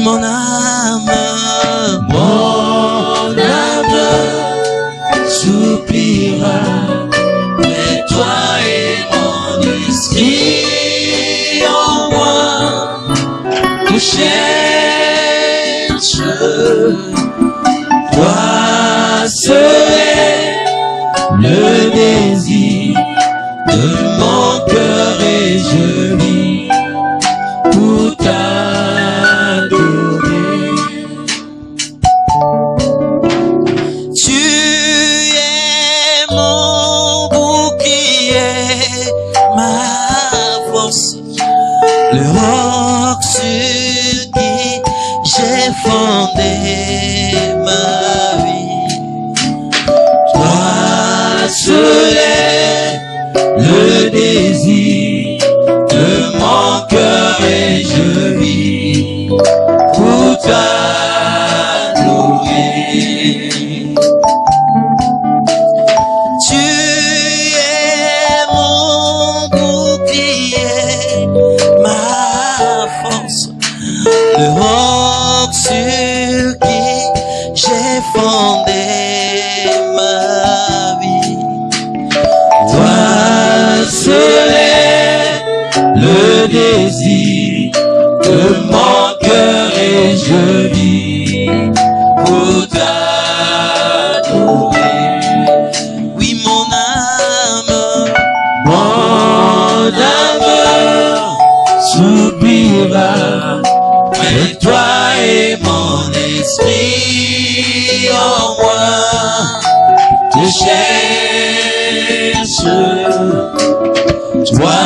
mon âme soupira, mais toi et mon esprit en moi, tu cherches, toi seul est le désir de mon cœur et je vis pour t'adorer. Tu es mon bouclier, ma force, le roc sur qui j'ai fondé ma vie. Toi seul est le désir de mon cœur et je vis pour t'adorer. Tu es mon bouclier, ma force, le roc sur qui j'ai fondé ma vie. Toi seul est le désir de mon cœur et je vis pour t'adorer. Oui, mon âme soupira, mais toi et mon esprit en moi te cherche. Toi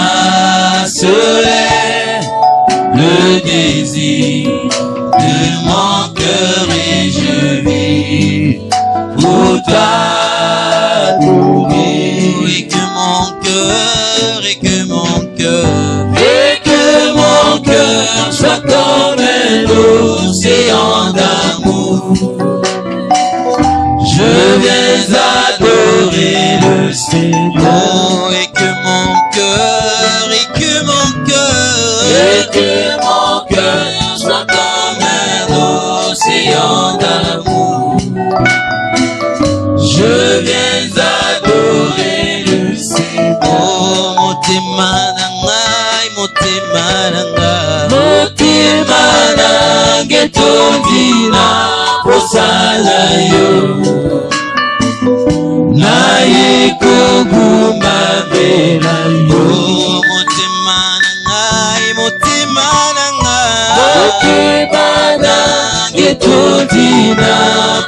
seul est le désir de mon cœur et je vis pour t'adorer. Et que mon cœur, et que mon cœur, et que mon cœur soit comme un océan d'amour. Je viens adorer le Seigneur. Et que mon cœur, et que mon cœur, et que mon cœur soit comme un océan d'amour. Je viens adorer le Seigneur. Oh, motema nangai, motema nangai, motema nangai tondina posala yo. Naye koguma bela yo. Motema nangai, motema nangai, motema nangai tondina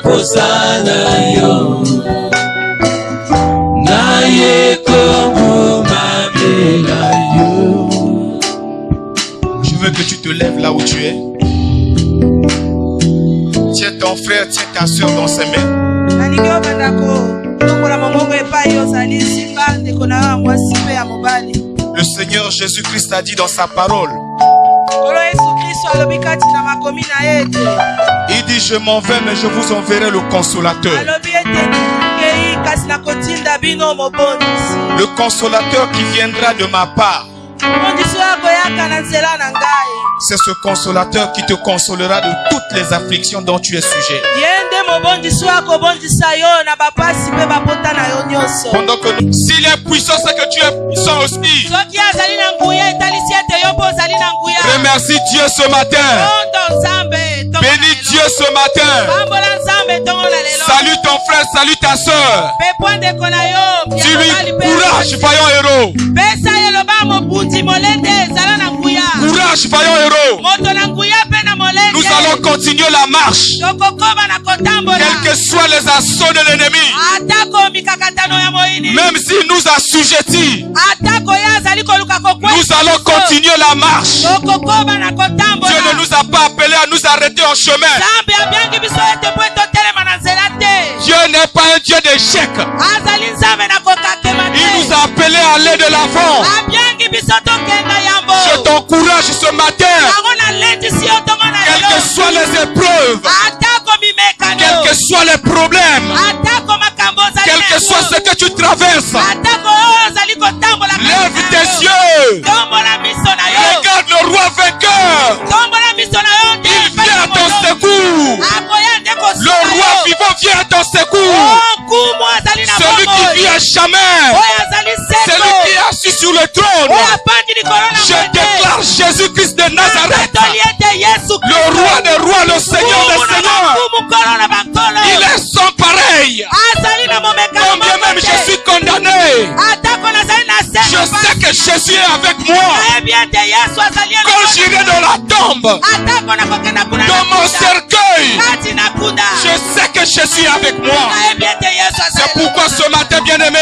posala yo. Naye koguma bela yo. Je veux que tu te lèves là où tu es. Tiens ton frère, tiens ta soeur dans ses mains. Le Seigneur Jésus-Christ a dit dans sa parole, il dit je m'en vais mais je vous enverrai le consolateur. Le consolateur qui viendra de ma part. C'est ce consolateur qui te consolera de toutes les afflictions dont tu es sujet. Pendant que s'il est puissant, c'est que tu es puissant aussi. Remercie Dieu ce matin. Bénis Dieu ce matin. Salue ton frère, salue ta soeur. Dis-lui courage, vaillant héros. Courage, vaillant héros. Nous allons continuer la marche. Quels que soient les assauts de l'ennemi, même s'il nous assujettit, nous allons continuer la marche. Dieu ne nous a pas appelés à nous arrêter en chemin. Dieu n'est pas un Dieu d'échec. Il nous a appelés à aller de l'avant. Je t'encourage ce matin. Quelles que soient les épreuves, quels que soient les problèmes, quel que soit ce que tu traverses, lève tes yeux. Regarde le roi vainqueur. Il vient à ton secours. Le roi vivant vient à ton secours. Celui qui vit à jamais. Celui qui est assis sur le trône. Je déclare Jésus-Christ de Nazareth, le roi des rois, le Seigneur des seigneurs. Il est sans pareil. Combien même je suis condamné, je sais que Jésus est avec moi. Quand j'irai dans la tombe, dans mon cercueil, je sais que Jésus est avec moi. C'est pourquoi ce matin, bien-aimé,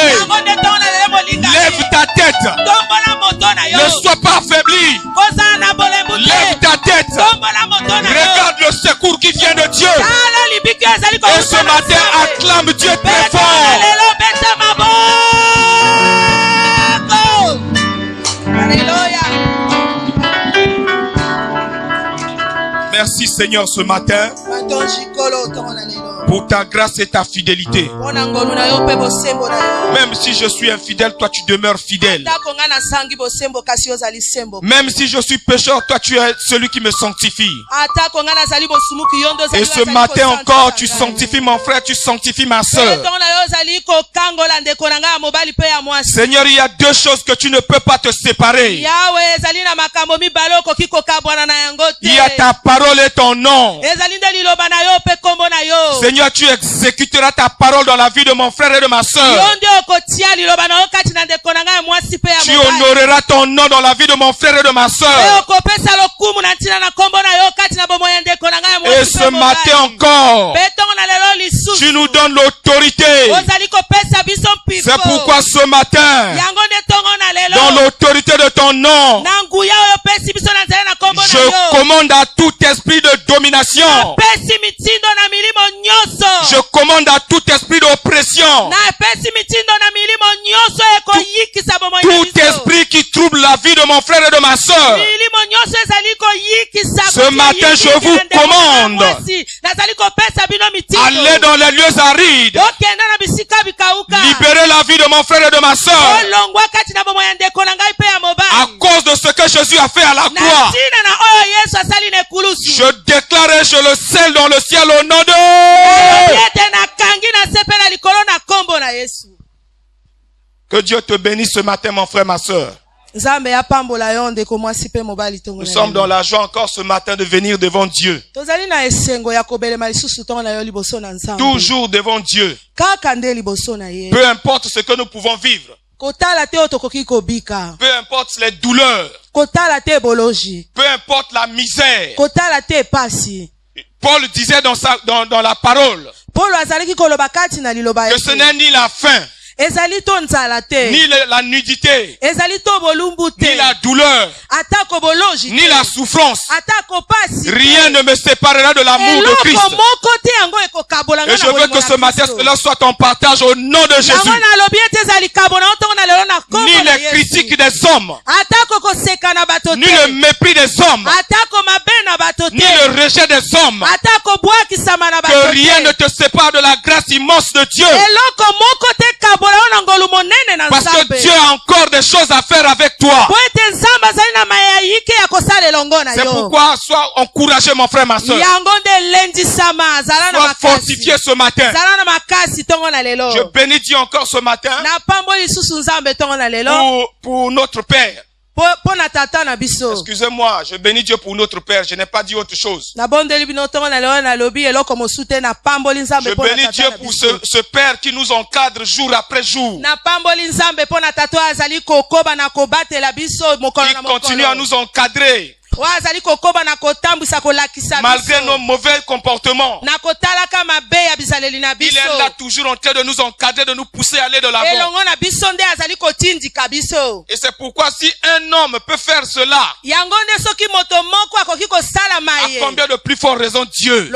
lève ta tête. Ne sois pas affaibli. Lève ta tête. Regarde le secours qui vient de Dieu. Et ce matin, acclame Dieu très fort. Merci Seigneur ce matin pour ta grâce et ta fidélité. Même si je suis infidèle, toi tu demeures fidèle. Même si je suis pécheur, toi tu es celui qui me sanctifie. Et ce matin encore, tu sanctifies mon frère, tu sanctifies ma soeur. Seigneur, il y a deux choses que tu ne peux pas te séparer. Il y a ta parole et ton nom. Seigneur, tu exécuteras ta parole dans la vie de mon frère et de ma soeur. Tu honoreras ton nom dans la vie de mon frère et de ma soeur. Et ce matin encore, tu nous donnes l'autorité. C'est pourquoi ce matin, dans l'autorité de ton nom, je commande à tout esprit de domination. Je commande à tout esprit d'oppression. Tout esprit qui trouble la vie de mon frère et de ma soeur. Ce matin, je vous commande. Allez dans les lieux arides. Libérez la vie de mon frère et de ma soeur. À cause de ce que Jésus a fait à la croix. Je déclare et je le scelle dans le ciel au nom de... Que Dieu te bénisse ce matin, mon frère, ma soeur. Nous sommes dans la joie encore ce matin de venir devant Dieu. Toujours devant Dieu. Peu importe ce que nous pouvons vivre. Peu importe les douleurs. Peu importe la misère. Paul disait dans la parole que ce n'est ni la faim, ni la nudité, ni la douleur, ni la souffrance. Rien ne me séparera de l'amour de Christ. Et je veux que ce matin cela soit ton partage au nom de Jésus. Ni les critiques des hommes, ni le mépris des hommes, ni le rejet des hommes. Que rien ne te sépare de la grâce immense de Dieu. Parce que Dieu a encore des choses à faire avec toi. C'est pourquoi sois encouragé, mon frère, ma soeur. Sois fortifié ce matin. Je bénis Dieu encore ce matin pour notre Père. Excusez-moi, je bénis Dieu pour notre Père. Je n'ai pas dit autre chose. Je bénis Dieu pour ce Père qui nous encadre jour après jour. Qui continue à nous encadrer. Malgré nos mauvais comportements, il est là toujours en train de nous encadrer, de nous pousser à aller de l'avant. Et c'est pourquoi si un homme peut faire cela, à combien de plus forte raison Dieu?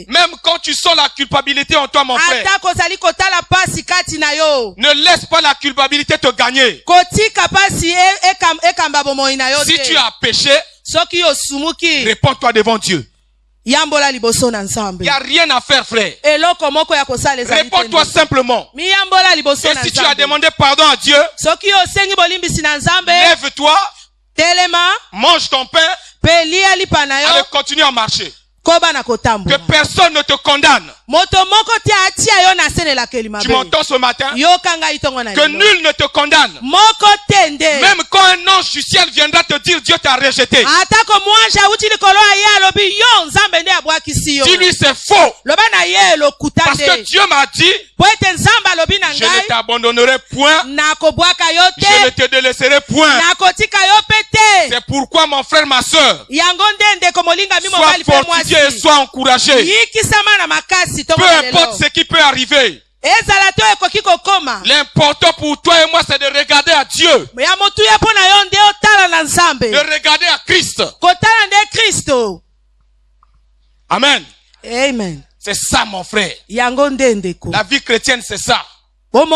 Même quand tu sens la culpabilité en toi, mon frère, ne laisse pas la culpabilité te gagner. Si tu as péché, réponds-toi devant Dieu. Il n'y a rien à faire, frère. Réponds-toi simplement. Et si tu as demandé pardon à Dieu, lève-toi, mange ton pain, Allez, continue à marcher. Que personne ne te condamne. Tu m'entends ce matin? Que nul ne te condamne. Même quand un ange du ciel viendra te dire Dieu t'a rejeté. Dis-lui c'est faux. Parce que Dieu m'a dit je ne t'abandonnerai point. Je ne te délaisserai point. C'est pourquoi mon frère, ma soeur, sois fortifié et sois encouragé. Peu importe ce qui peut arriver. L'important pour toi et moi, c'est de regarder à Dieu. De regarder à Christ. Amen. Amen. C'est ça, mon frère. La vie chrétienne, c'est ça. Il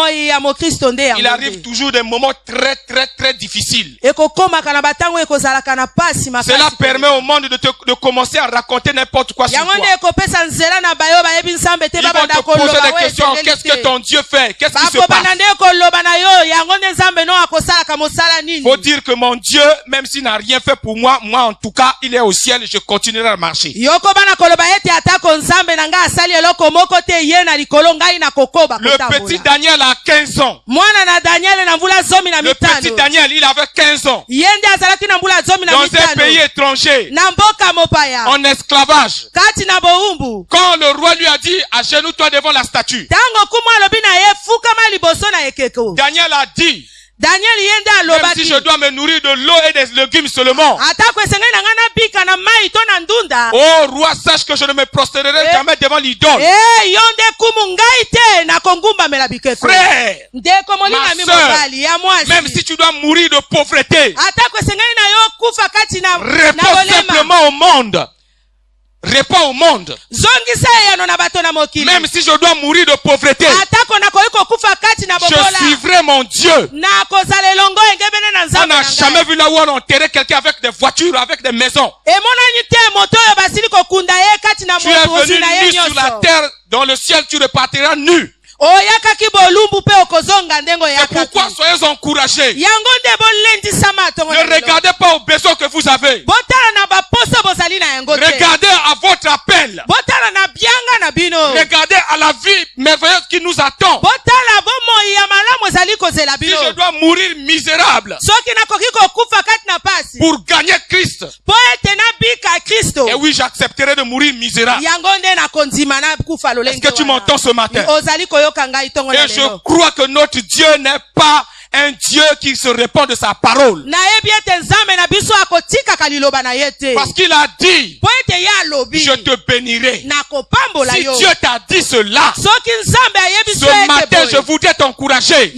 arrive toujours des moments très difficiles. Cela permet au monde de commencer à raconter n'importe quoi sur toi. Ils vont te poser des questions. Qu'est-ce que ton Dieu fait? Qu'est-ce qui se passe? Faut dire que mon Dieu, même s'il n'a rien fait pour moi, moi en tout cas, il est au ciel et je continuerai à marcher. Le petit Daniel a 15 ans. Le petit Daniel, il avait 15 ans. Dans un pays étranger. En esclavage. Quand le roi lui a dit, agenouille-toi devant la statue. Daniel a dit, même si je dois me nourrir de l'eau et des légumes seulement. Oh roi, sache que je ne me prosternerai jamais devant l'idole. Frère, ma soeur, même si tu dois mourir de pauvreté, réponds simplement au monde. Réponds au monde. Même si je dois mourir de pauvreté, je suivrai mon Dieu. On n'a jamais vu là où on enterrait quelqu'un avec des voitures, avec des maisons. Tu es venu nu sur la terre, dans le ciel tu repartiras nu. C'est pourquoi soyez encouragés. Ne regardez pas aux besoins que vous avez. Regardez à votre appel. Regardez à la vie merveilleuse qui nous attend. Si je dois mourir misérable pour gagner Christ, et oui, j'accepterai de mourir misérable. Est-ce que tu m'entends ce matin? Et je crois que notre Dieu n'est pas un Dieu qui se répand de sa parole. Parce qu'il a dit, je te bénirai. Si Dieu t'a dit cela, ce matin je voudrais t'encourager.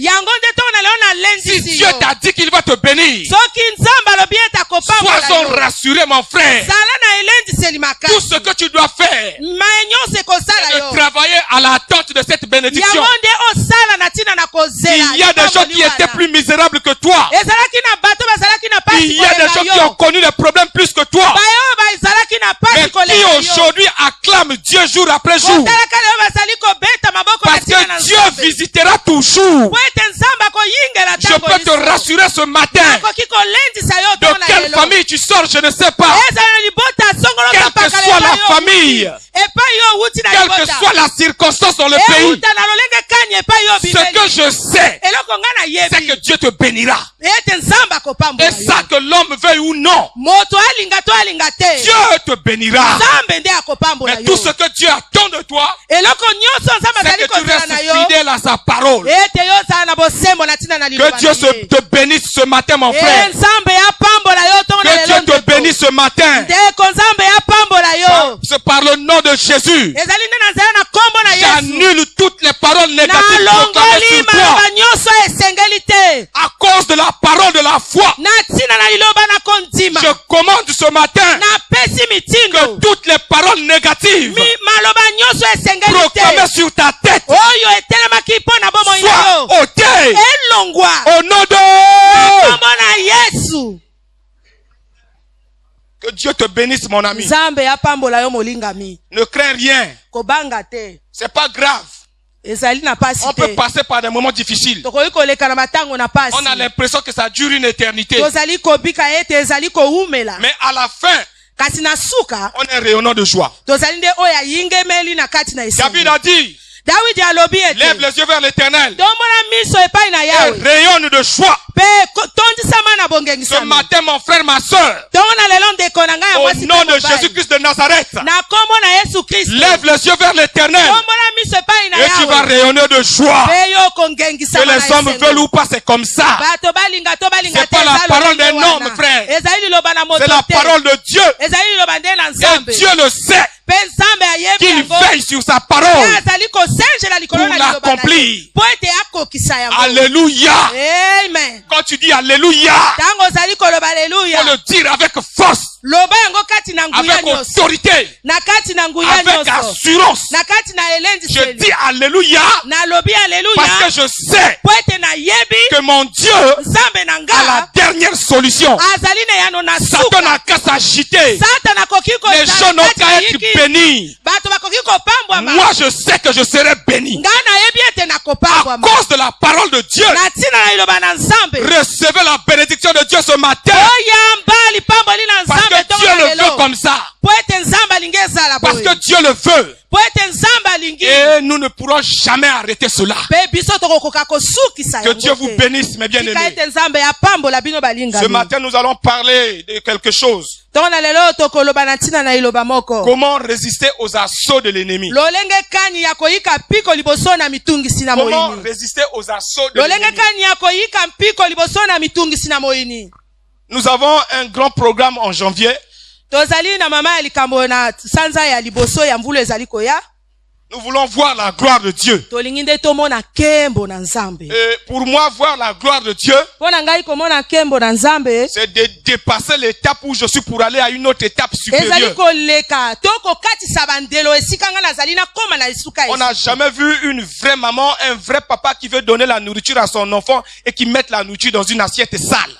Si Dieu t'a dit qu'il va te bénir, sois rassuré mon frère. Tout ce que tu dois faire, c'est de travailler à l'attente de cette bénédiction. Il y a des gens qui étaient plus misérables que toi. Il y a des gens qui ont connu des problèmes plus que toi. Mais qui aujourd'hui acclament Dieu jour après jour. Parce que Dieu visitera toujours. Je peux te rassurer ce matin. De quelle famille tu sors, je ne sais pas. Quelle que soit la famille, quelle que soit la circonstance dans le pays, ce que je sais, c'est que Dieu te bénira. Et ça, que l'homme veuille ou non, Dieu te bénira. Mais tout ce que Dieu attend de toi, c'est que tu restes fidèle à sa parole. Que Dieu te bénisse ce matin, mon frère. Que Dieu te bénisse ce matin. C'est par le nom de Jésus. J'annule toutes les paroles négatives proclamées sur toi. À cause de la parole de la foi, je commande ce matin que toutes les paroles négatives proclamées sur ta tête soient ôtées au nom de Jésus. Que Dieu te bénisse, mon ami. Ne crains rien. C'est pas grave. On peut passer par des moments difficiles. On a l'impression que ça dure une éternité. Mais à la fin, on est rayonnant de joie. David a dit, lève les yeux vers l'Éternel et rayonne de joie. Ce matin, mon frère, ma soeur, au nom de Jésus-Christ de Nazareth, lève les yeux vers l'Éternel et tu vas rayonner de joie. Que les hommes veulent ou pas, c'est comme ça. C'est pas la parole d'un homme, frère. C'est la parole de Dieu. Et Dieu le sait qu'il veille sur sa parole pour l'accomplir. Alléluia. Amen. Quand tu dis Alléluia, faut le dire avec force, avec autorité, avec assurance. Je dis Alléluia parce que je sais que mon Dieu a la dernière solution. Satan n'a qu'à s'agiter. Les gens n'ont qu'à être bénis. Moi je sais que je serai béni à cause de la parole de Dieu. Recevez la bénédiction de Dieu ce matin parce que Dieu le veut comme ça. Parce que Dieu le veut. Et nous ne pourrons jamais arrêter cela. Que Dieu vous bénisse, mes bien-aimés. Ce matin, nous allons parler de quelque chose. Comment résister aux assauts de l'ennemi? Comment résister aux assauts de l'ennemi? Nous avons un grand programme en janvier. Nous voulons voir la gloire de Dieu. Et pour moi, voir la gloire de Dieu, c'est de dépasser l'étape où je suis pour aller à une autre étape supérieure. On n'a jamais vu une vraie maman, un vrai papa qui veut donner la nourriture à son enfant et qui met la nourriture dans une assiette sale.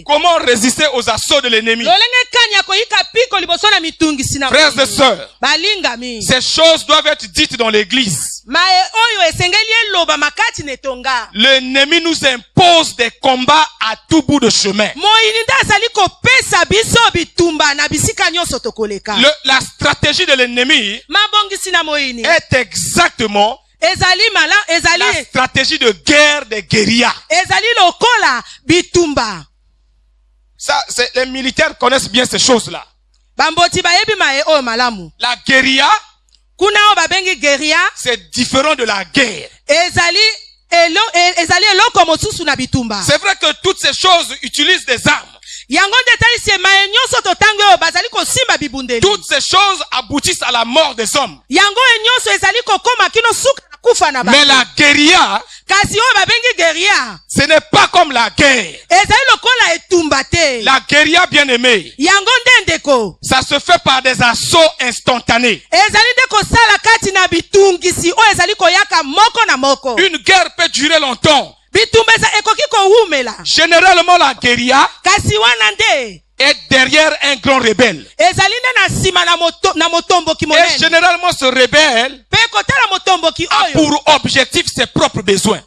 Comment résister aux assauts de l'ennemi? Frères et sœurs, ces choses doivent être dites dans l'église. L'ennemi nous impose des combats à tout bout de chemin. La stratégie de l'ennemi est exactement la stratégie de guerre des guérillas. Ça, les militaires connaissent bien ces choses-là. La guérilla, c'est différent de la guerre. C'est vrai que toutes ces choses utilisent des armes. Toutes ces choses aboutissent à la mort des hommes. Mais la guérilla, ce n'est pas comme la guerre. La guérilla, bien aimée, ça se fait par des assauts instantanés. Une guerre peut durer longtemps. Généralement, la guérilla est derrière un grand rebelle. Et généralement, ce rebelle a pour objectif ses propres besoins.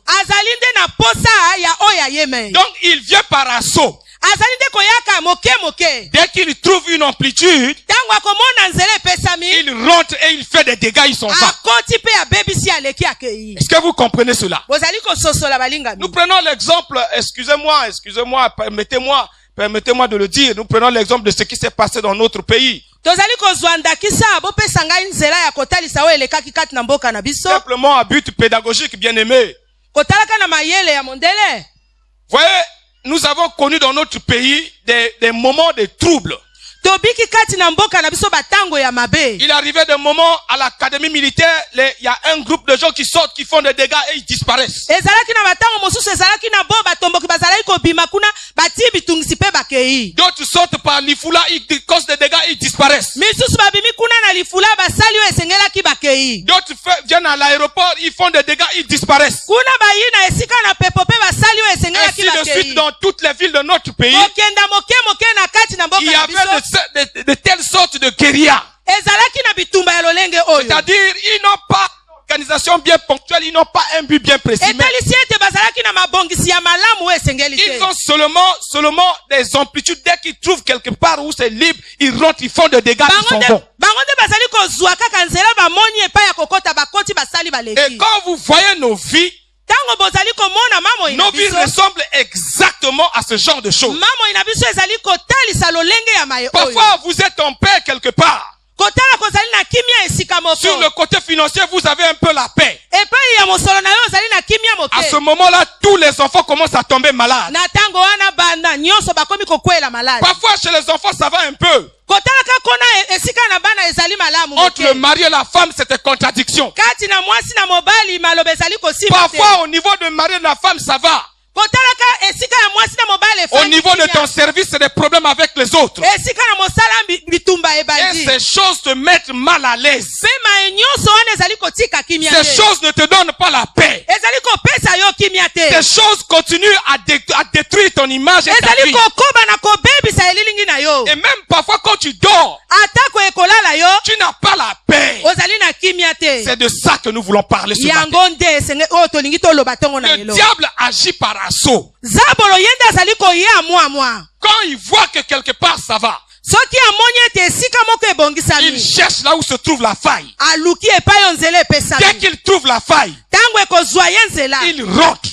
Donc, il vient par assaut. Dès qu'il trouve une amplitude, il rentre et il fait des dégâts, il s'en va. Est-ce que vous comprenez cela? Nous prenons l'exemple, excusez-moi, permettez-moi de le dire, nous prenons l'exemple de ce qui s'est passé dans notre pays. Simplement à but pédagogique, bien aimé. Voyez, nous avons connu dans notre pays des moments de troubles. Il arrivait des moments à l'académie militaire, il y a un groupe de gens qui sortent, qui font des dégâts et ils disparaissent. D'autres sortent par l'ifula, ils causent des dégâts et ils disparaissent. D'autres viennent à l'aéroport, ils font des dégâts, ils disparaissent. Ainsi Ainsi de suite dans toutes les villes de notre pays. Il y avait de telles sortes de guérillas. C'est-à-dire, ils n'ont pas une organisation bien ponctuelle, ils n'ont pas un but bien précis. Ils ont seulement des amplitudes. Dès qu'ils trouvent quelque part où c'est libre, ils rentrent, ils font des dégâts, ils s'en vont. Et quand vous voyez nos vies ressemblent exactement à ce genre de choses. Parfois, vous êtes en paix quelque part. Sur le côté financier, vous avez un peu la paix. À ce moment-là, tous les enfants commencent à tomber malades. Parfois, chez les enfants, ça va un peu. Entre le mari et la femme, c'est une contradiction. Parfois, au niveau du mari et de la femme, ça va. Au niveau de ton service, c'est des problèmes avec les autres. Et ces choses te mettent mal à l'aise. Ces choses ne te donnent pas la paix. Ces choses continuent à détruire ton image et ta vie. Et même parfois quand tu dors, tu n'as pas la paix. C'est de ça que nous voulons parler ce matin. Le diable agit par assaut. Quand il voit que quelque part ça va, il cherche là où se trouve la faille. Dès qu'il trouve la faille, il rentre.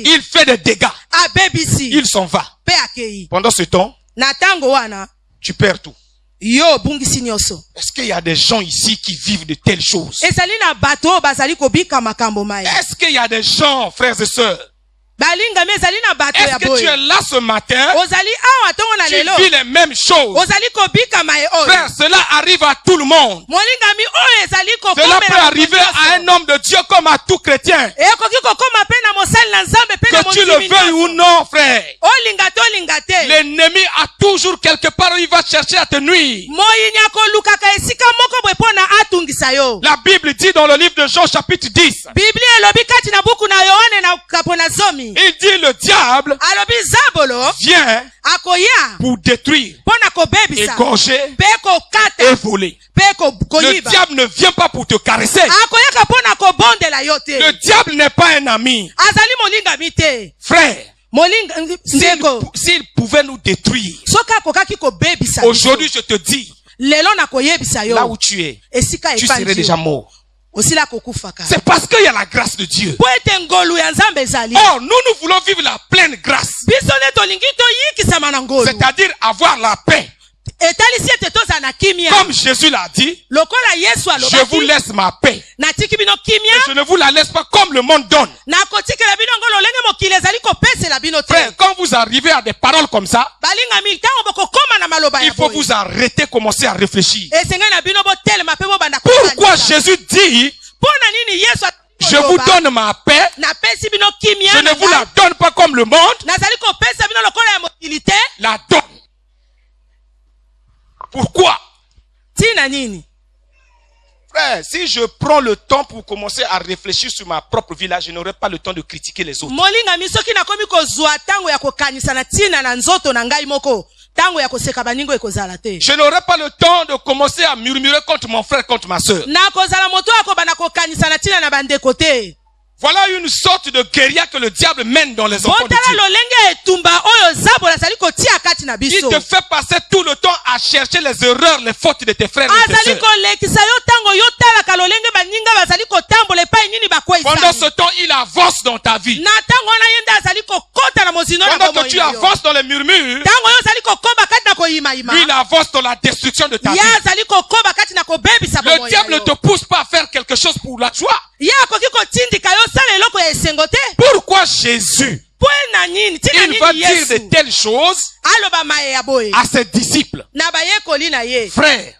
Il fait des dégâts. Il s'en va. Pendant ce temps, tu perds tout. Est-ce qu'il y a des gens ici qui vivent de telles choses? Est-ce qu'il y a des gens, frères et sœurs? Est-ce que tu es là ce matin? Tu vis les mêmes choses. Frère, cela arrive à tout le monde. Cela peut arriver à un homme de Dieu comme à tout chrétien. Que tu le veuilles ou non, frère. L'ennemi a toujours quelque part où il va chercher à te nuire. La Bible dit dans le livre de Jean chapitre 10. Il dit le diable vient pour détruire, égorger et voler. Le diable ne vient pas pour te caresser. Le diable n'est pas un ami. Frère, s'il pouvait nous détruire, aujourd'hui je te dis, là où tu es, tu serais déjà mort. C'est parce qu'il y a la grâce de Dieu. Or, nous voulons vivre la pleine grâce. C'est-à-dire avoir la paix. Comme Jésus l'a dit, je vous laisse ma paix. Mais je ne vous la laisse pas comme le monde donne. Frère, quand vous arrivez à des paroles comme ça, il faut vous arrêter, commencer à réfléchir. Pourquoi Jésus dit, je vous donne ma paix, je ne vous la donne pas comme le monde, la donne. Pourquoi? Frère, si je prends le temps pour commencer à réfléchir sur ma propre vie, là, je n'aurai pas le temps de critiquer les autres. Je n'aurai pas le temps de commencer à murmurer contre mon frère, contre ma soeur. Voilà une sorte de guérilla que le diable mène dans les enfants de Dieu. Il te fait passer tout le temps à chercher les erreurs, les fautes de tes frères et tes sœurs. Pendant ce temps, il avance dans ta vie. Pendant que tu avances dans les murmures, lui, il avance dans la destruction de ta vie. Le diable ne te pousse pas à faire quelque chose pour la joie. Pourquoi Jésus, il va dire de telles choses à ses disciples? Frère,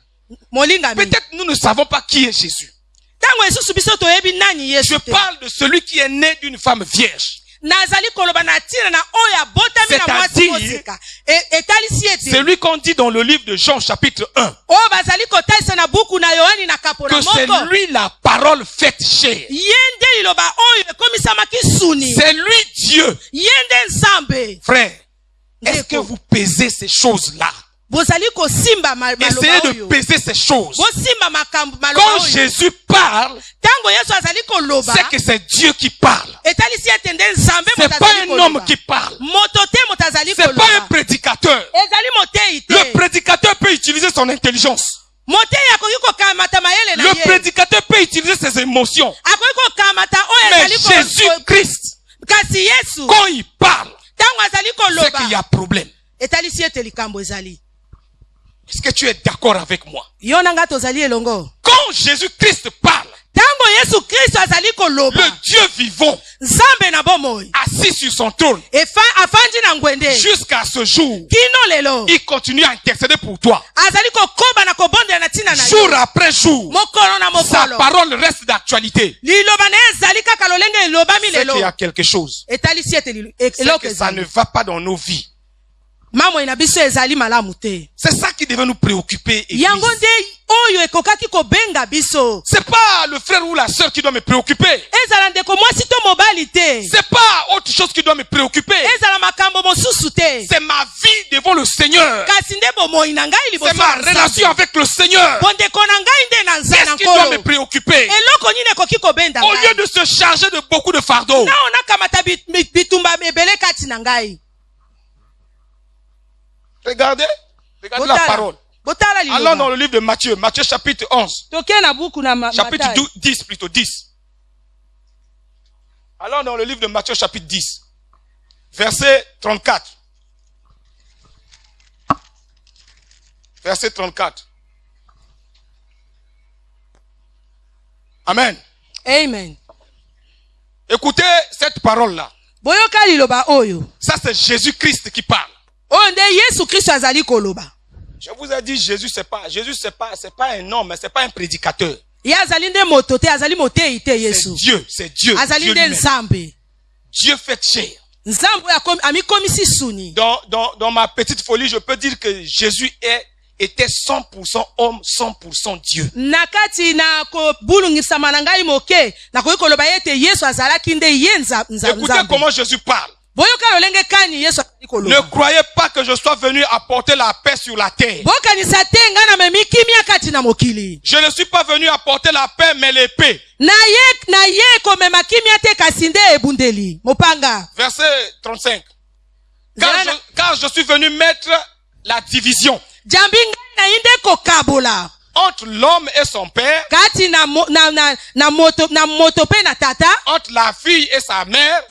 peut-être nous ne savons pas qui est Jésus. Je parle de celui qui est né d'une femme vierge. C'est-à-dire, celui qu'on dit dans le livre de Jean chapitre 1, que c'est lui la parole faite chair. C'est lui Dieu. Frère, est-ce que vous pesez ces choses-là? Essayez de peser ces choses. Quand Jésus parle, c'est que c'est Dieu qui parle. C'est pas un homme qui parle. C'est pas un prédicateur. Le prédicateur peut utiliser son intelligence. Le prédicateur peut utiliser ses émotions. Mais Jésus-Christ, quand il parle, c'est qu'il y a problème. Est-ce que tu es d'accord avec moi? Quand Jésus-Christ parle, le Dieu vivant, assis sur son trône, jusqu'à ce jour, il continue à intercéder pour toi. Jour après jour, sa parole reste d'actualité. C'est qu'il y a quelque chose. C'est que ça ne va pas dans nos vies. C'est ça qui devait nous préoccuper. C'est pas le frère ou la sœur qui doit me préoccuper. C'est pas autre chose qui doit me préoccuper. C'est ma vie devant le Seigneur. C'est ma relation avec le Seigneur. Qu'est-ce qui doit me préoccuper? Au lieu de se charger de beaucoup de fardeaux. Regardez la parole. Allons dans le livre de Matthieu, Matthieu chapitre 11. Chapitre 10 plutôt, 10. Allons dans le livre de Matthieu chapitre 10. Verset 34. Verset 34. Amen. Amen. Écoutez cette parole-là. Ça c'est Jésus-Christ qui parle. Je vous ai dit, Jésus c'est pas un homme, c'est pas un prédicateur. C'est Dieu, c'est Dieu. Dieu fait chair. Dans ma petite folie, je peux dire que Jésus était 100% homme, 100% Dieu. Écoutez comment Jésus parle. Ne croyez pas que je sois venu apporter la paix sur la terre. Je ne suis pas venu apporter la paix, mais l'épée. Verset 35. Car je suis venu mettre la division entre l'homme et son père, entre la fille et sa mère,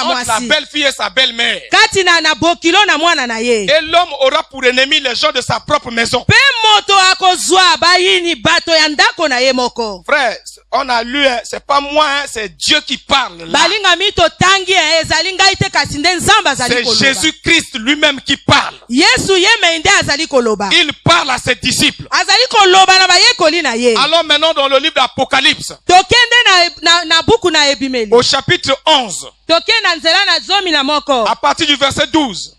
entre la belle-fille et sa belle-mère. Et l'homme aura pour ennemi les gens de sa propre maison. Frère, on a lu, c'est pas moi, c'est Dieu qui parle là. C'est Jésus-Christ lui-même qui parle. Il parle à ses disciples. Allons maintenant dans le livre d'Apocalypse. Au chapitre 11. À partir du verset 12.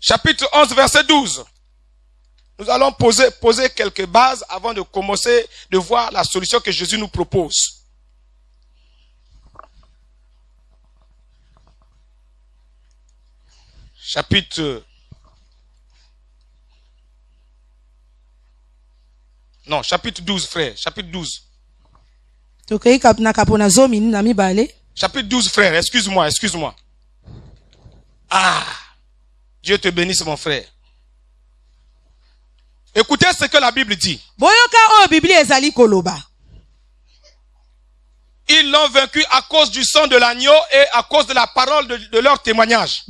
Chapitre 11, verset 12. Nous allons poser quelques bases avant de commencer de voir la solution que Jésus nous propose. Chapitre 12, frère. Chapitre 12. Chapitre 12, frère. Excuse-moi. Ah! Dieu te bénisse, mon frère. Écoutez ce que la Bible dit. Ils l'ont vaincu à cause du sang de l'agneau et à cause de la parole de leur témoignage.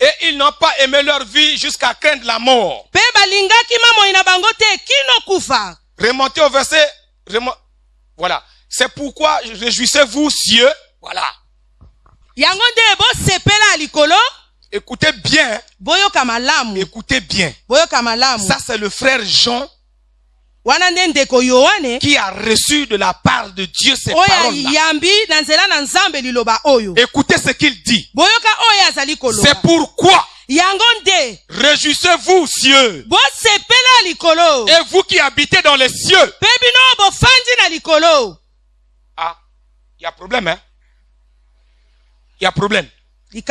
Et ils n'ont pas aimé leur vie jusqu'à craindre la mort. Remontez au verset. Voilà. C'est pourquoi réjouissez-vous, cieux. Voilà. Écoutez bien. Écoutez bien. Ça c'est le frère Jean qui a reçu de la part de Dieu ces paroles-là. Écoutez ce qu'il dit. C'est pourquoi Réjouissez-vous, cieux. Et vous qui habitez dans les cieux. Ah, il y a problème, hein? Il y a problème. Il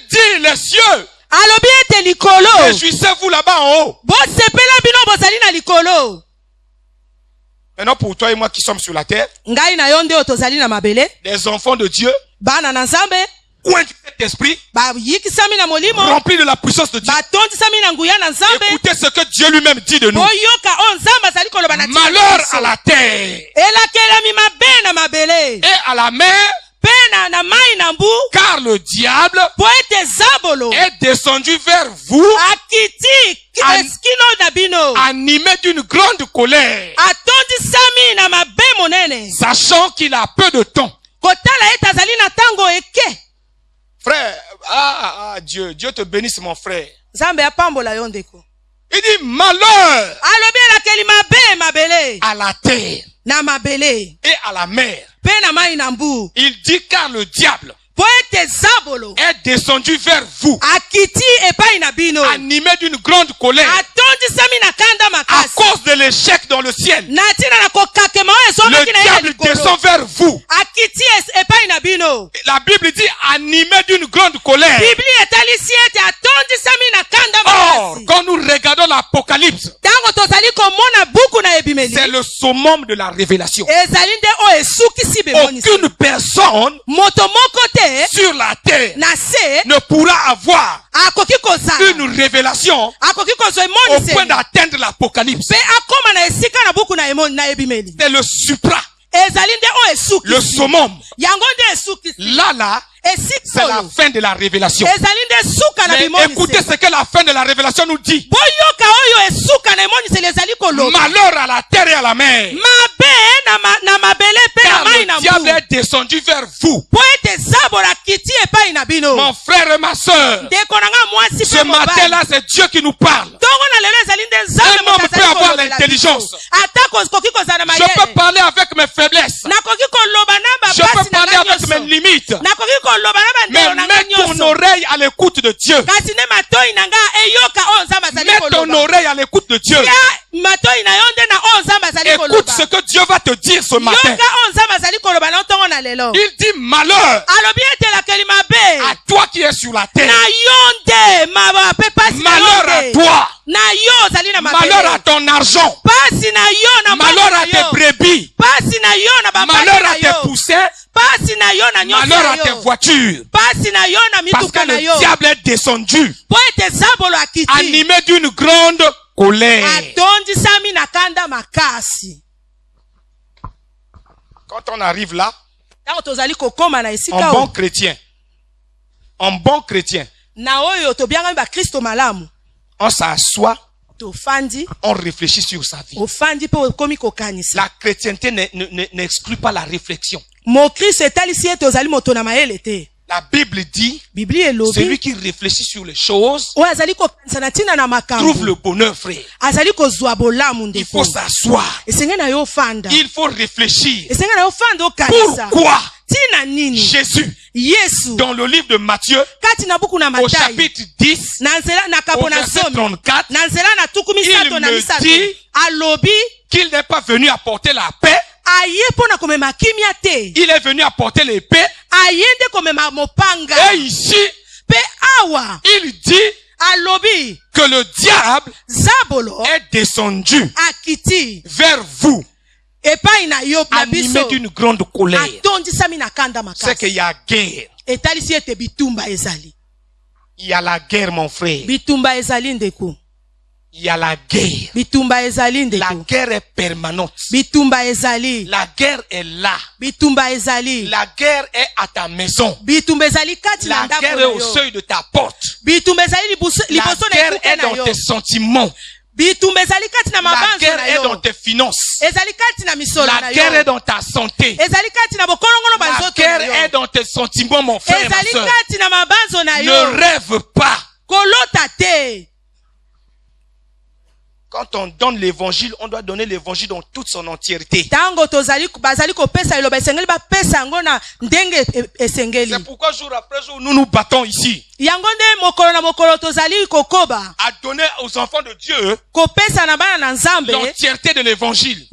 dit les cieux. Réjouissez-vous là-bas en haut. Maintenant pour toi et moi qui sommes sur la terre, des enfants de Dieu, coin du Saint-Esprit, remplis de la puissance de Dieu. Écoutez ce que Dieu lui-même dit de nous. Malheur à la terre et à la mer, car le diable est descendu vers vous, animé d'une grande colère, sachant qu'il a peu de temps. Frère, Dieu te bénisse mon frère. Il dit malheur à la terre et à la mer. Il dit car le diable est descendu vers vous, animé d'une grande colère, à cause de l'échec dans le ciel. Le diable descend vers vous. La Bible dit animé d'une grande colère. Or, quand nous regardons l'Apocalypse, c'est le summum de la révélation. Aucune personne sur la terre ne pourra avoir une révélation au point d'atteindre l'Apocalypse. C'est le supra, le summum. Là, c'est la fin de la révélation. Mais écoutez ce que la fin de la révélation nous dit. Malheur à la terre et à la mer, car le diable est descendu vers vous. Mon frère et ma soeur, ce matin-là, c'est Dieu qui nous parle. Un homme peut avoir l'intelligence. Je peux parler avec mes faiblesses. Je peux parler avec mes limites. Mais mets ton oreille à l'écoute de Dieu. Mets ton oreille à l'écoute de Dieu. Écoute ce que Dieu va te dire ce matin. Il dit malheur à toi qui es sur la terre. Malheur à toi. Malheur à ton argent. Malheur à tes brebis. Malheur à tes poussins. Malheur à tes voitures. Parce que le diable est descendu, animé d'une grande colère. Quand on arrive là, en bon chrétien, on s'assoit, on réfléchit sur sa vie. La chrétienté n'exclut pas la réflexion. La Bible dit, celui qui réfléchit sur les choses trouve le bonheur, frère. Il faut s'asseoir. Il faut réfléchir. Pourquoi Jésus, dans le livre de Matthieu, au chapitre 10, au verset 34, il me dit qu'il n'est pas venu apporter la paix. Il est venu apporter l'épée. Et ici, il dit que le diable est descendu vers vous, animé d'une grande colère. C'est qu'il y a guerre. Il y a la guerre, mon frère. Il y a la guerre. La guerre est permanente. La guerre est là. La guerre est à ta maison. La guerre est au seuil de ta porte. La guerre est dans tes sentiments. La guerre est dans tes finances. La guerre est dans ta santé. La guerre est dans tes sentiments, mon frère et ma soeur. Ne rêve pas. Quand on donne l'évangile, on doit donner l'évangile dans toute son entièreté. C'est pourquoi jour après jour, nous nous battons ici. À donner aux enfants de Dieu l'entièreté de l'évangile.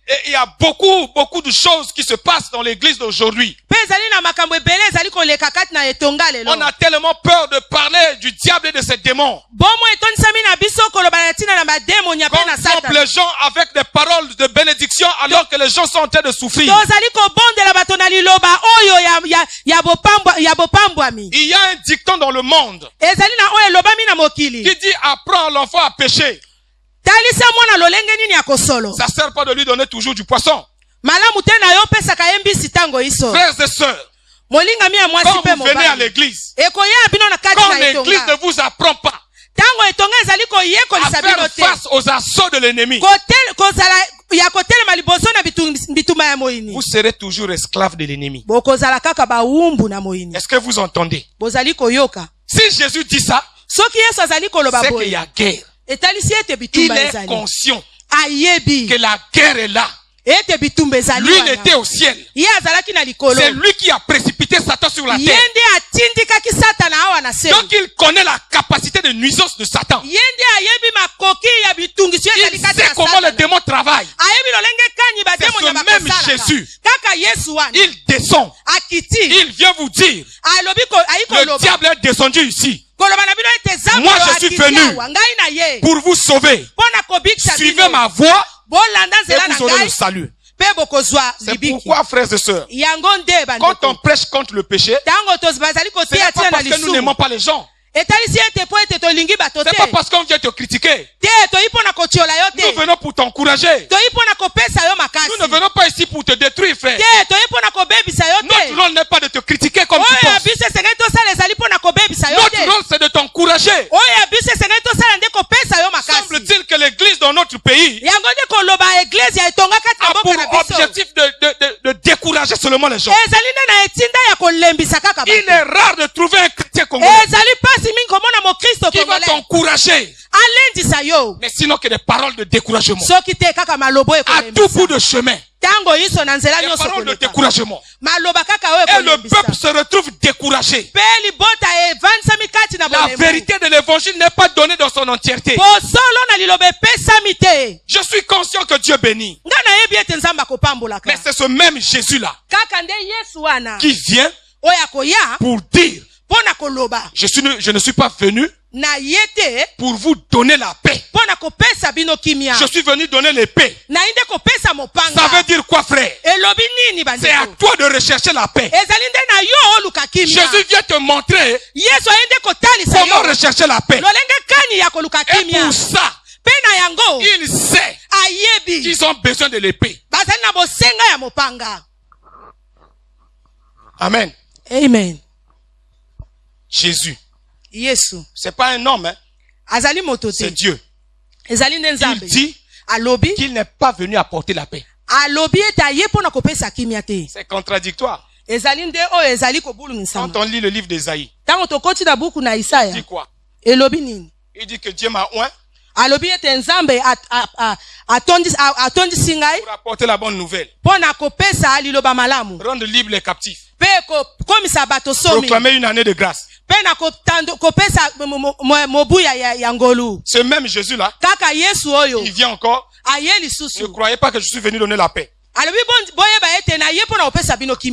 Et il y a beaucoup de choses qui se passent dans l'église d'aujourd'hui. On a tellement peur de parler du diable et de ses démons. Comme les gens avec des paroles de bénédiction alors que les gens sont en train de souffrir. Il y a un dicton dans le monde qui dit apprends l'enfant à pécher. Ça sert pas de lui donner toujours du poisson. Frères et sœurs, quand vous venez à l'église, quand l'église ne vous apprend pas à faire face aux assauts de l'ennemi, vous serez toujours esclave de l'ennemi. Est-ce que vous entendez? Si Jésus dit ça, c'est qu'il y a guerre. Il est conscient que la guerre est là. Lui, il était au ciel. C'est lui qui a précipité Satan sur la terre. Donc il connaît la capacité de nuisance de Satan. Il sait comment les démons travaillent. C'est ce même Jésus. Il descend. Il vient vous dire, le diable est descendu ici. Moi je suis venu pour vous sauver. Suivez ma voie et vous aurez le salut. C'est pourquoi, frères et sœurs, quand on prêche contre le péché, c'est pas parce que nous n'aimons pas les gens. C'est pas parce qu'on vient te critiquer. Nous venons pour t'encourager. Nous ne venons pas ici pour te détruire, frère. Notre rôle n'est pas de te critiquer comme tu penses. Notre rôle c'est de t'encourager. Semble-t-il que l'église dans notre pays a pour objectif de décourager seulement les gens. Il est rare de trouver un chrétien congolais qui va t'encourager. Mais sinon que des paroles de découragement. À tout bout de chemin. Des paroles de découragement. Et le peuple se retrouve découragé. La vérité de l'évangile n'est pas donnée dans son entièreté. Je suis conscient que Dieu bénit. Mais c'est ce même Jésus-là qui vient pour dire, je ne suis pas venu pour vous donner la paix. Je suis venu donner l'épée. Ça veut dire quoi, frère? C'est à toi de rechercher la paix. Jésus vient te montrer comment rechercher la paix. Et pour ça, il sait qu'ils ont besoin de l'épée. Amen. Amen. Jésus. C'est pas un homme, hein? C'est Dieu. Il dit qu'il n'est pas venu apporter la paix. C'est contradictoire. Quand on lit le livre d'Ésaïe, il dit quoi? Il dit que Dieu m'a oint pour apporter la bonne nouvelle, rendre libre les captifs, proclamer une année de grâce. Ce même Jésus-là, il vient encore. Ne croyez pas que je suis venu donner la paix. Il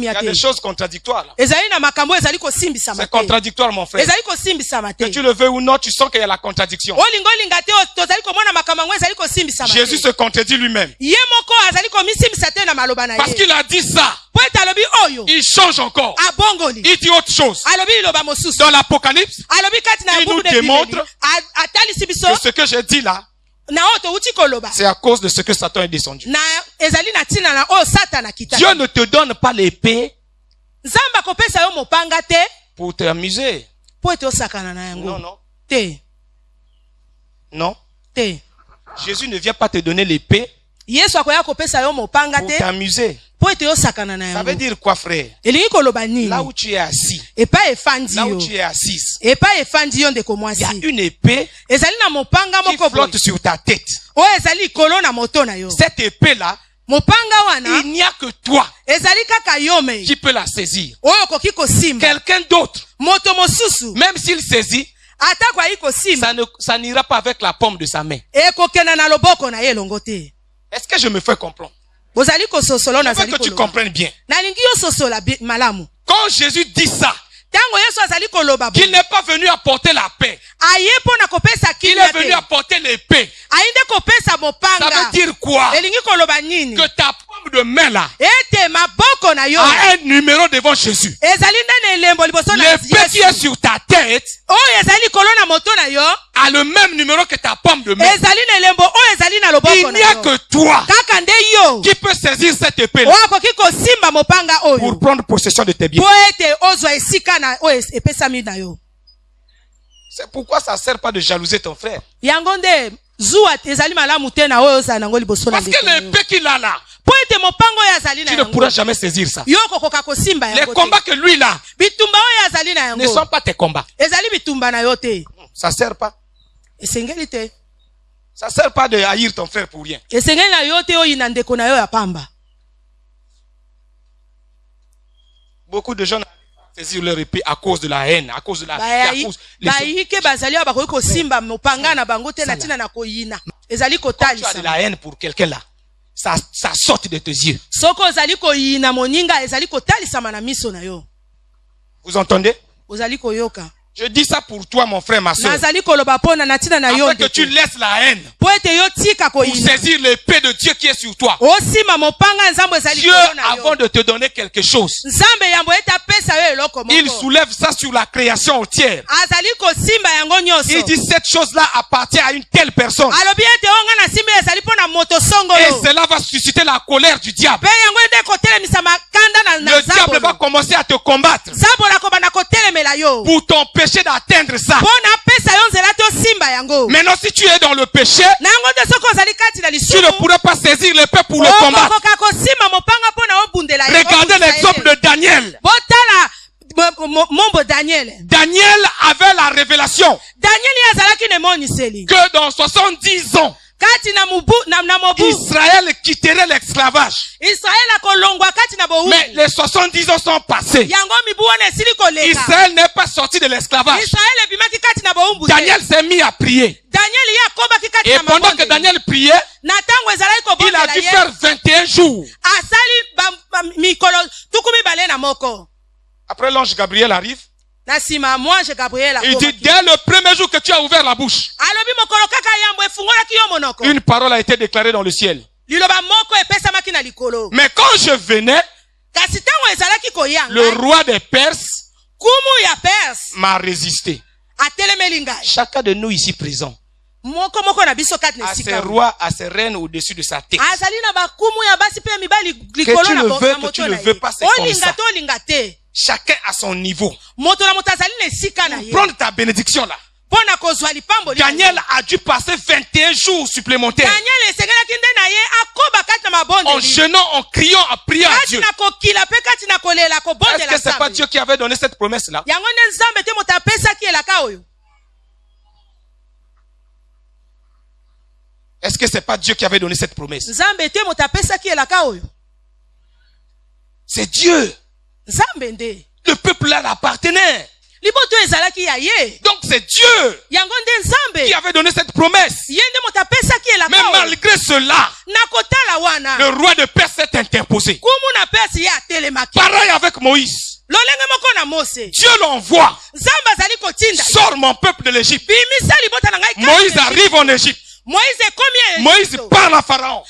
y a des choses contradictoires là. C'est contradictoire, mon frère. Que tu le veux ou non, tu sens qu'il y a la contradiction. Jésus se contredit lui-même. Parce qu'il a dit ça. Il change encore. Il dit autre chose. Dans l'Apocalypse, il nous démontre que ce que j'ai dit là, c'est à cause de ce que Satan est descendu. Dieu ne te donne pas l'épée pour t'amuser. Non, non. Non. Jésus ne vient pas te donner l'épée pour t'amuser. Ça veut dire quoi, frère? Là où tu es assis, là où tu es assise, il y a une épée qui flotte sur ta tête. Cette épée-là, il n'y a que toi qui peux la saisir. Quelqu'un d'autre, même s'il saisit, ça n'ira pas avec la paume de sa main. Est-ce que je me fais comprendre? Je veux que tu comprennes bien. Quand Jésus dit ça, qu'il n'est pas venu apporter la paix, il est venu apporter l'épée. Ça veut dire quoi? Que ta paume de main là a un numéro devant Jésus. L'épée qui est sur ta tête a le même numéro que ta paume de main. Il n'y a que toi qui peux saisir cette épée là pour prendre possession de tes biens. C'est pourquoi ça ne sert pas de jalouser ton frère. Parce que l'épée qu'il a là, tu ne pourras jamais saisir ça. Les combats que lui là ne sont pas tes combats. Ça ne sert pas. Ça ne sert pas de haïr ton frère pour rien. Beaucoup de gens saisir leur épée à cause de la haine, à cause de la quand tu as de la haine pour quelqu'un là, ça saute de tes yeux. Vous entendez? Je dis ça pour toi, mon frère, ma soeur. Afin que tu laisses la haine pour saisir l'épée de Dieu qui est sur toi. Dieu, avant de te donner quelque chose, il soulève ça sur la création entière. Il dit cette chose-là appartient à une telle personne. Et cela va susciter la colère du diable. Le diable va commencer à te combattre pour t'empêcher d'atteindre ça. Maintenant, si tu es dans le péché, tu ne pourras pas saisir l'épée pour le combattre. Regardez l'exemple de Daniel. Daniel avait la révélation que dans 70 ans, Israël quitterait l'esclavage. Mais les 70 ans sont passés. Israël n'est pas sorti de l'esclavage. Daniel s'est mis à prier. Et pendant que Daniel priait, il a dû faire 21 jours. Après l'ange Gabriel arrive. Il dit, dès le premier jour que tu as ouvert la bouche, une parole a été déclarée dans le ciel. Mais quand je venais, le roi des Perses m'a résisté. Chacun de nous ici présents à ses rois, à ses reines au-dessus de sa tête. Que tu le veux pas, c'est comme ça. Chacun à son niveau. Pour prendre ta bénédiction là, Daniel a dû passer 21 jours supplémentaires en jeûnant, en criant, en priant à Dieu. Est-ce que c'est pas Dieu qui avait donné cette promesse là? Est-ce que c'est pas Dieu qui avait donné cette promesse? C'est Dieu. Le peuple là l'appartenait. Donc c'est Dieu qui avait donné cette promesse. Mais malgré cela, le roi de Perse s'est interposé. Pareil avec Moïse. Dieu l'envoie. Sors mon peuple de l'Égypte. Moïse arrive en Égypte. Moïse parle à Pharaon.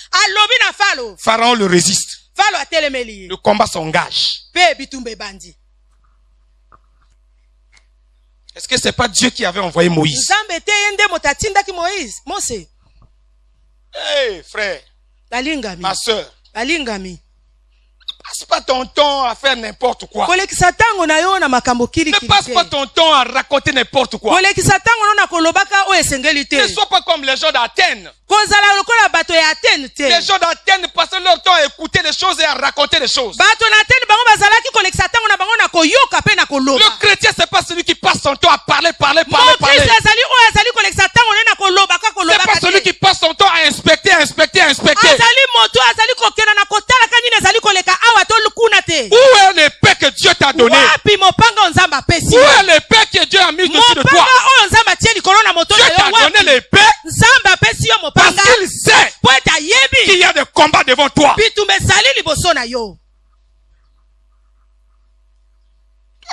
Pharaon le résiste. Le combat s'engage. Est-ce que c'est pas Dieu qui avait envoyé Moïse? Hey frère, ma soeur, passe pas ton temps à faire n'importe quoi. Ne passe pas ton temps à raconter n'importe quoi. Ne sois pas comme les gens d'Athènes. Les gens d'Athène passaient leur temps à écouter les choses et à raconter les choses. Le chrétien, c'est pas celui qui passe son temps à parler. C'est pas celui qui passe son temps à inspecter. Où est l'épée que Dieu t'a donnée? Où est l'épée que Dieu a mise dessus de toi? Dieu t'a donné l'épée parce qu'il sait qu'il y a des combats devant toi.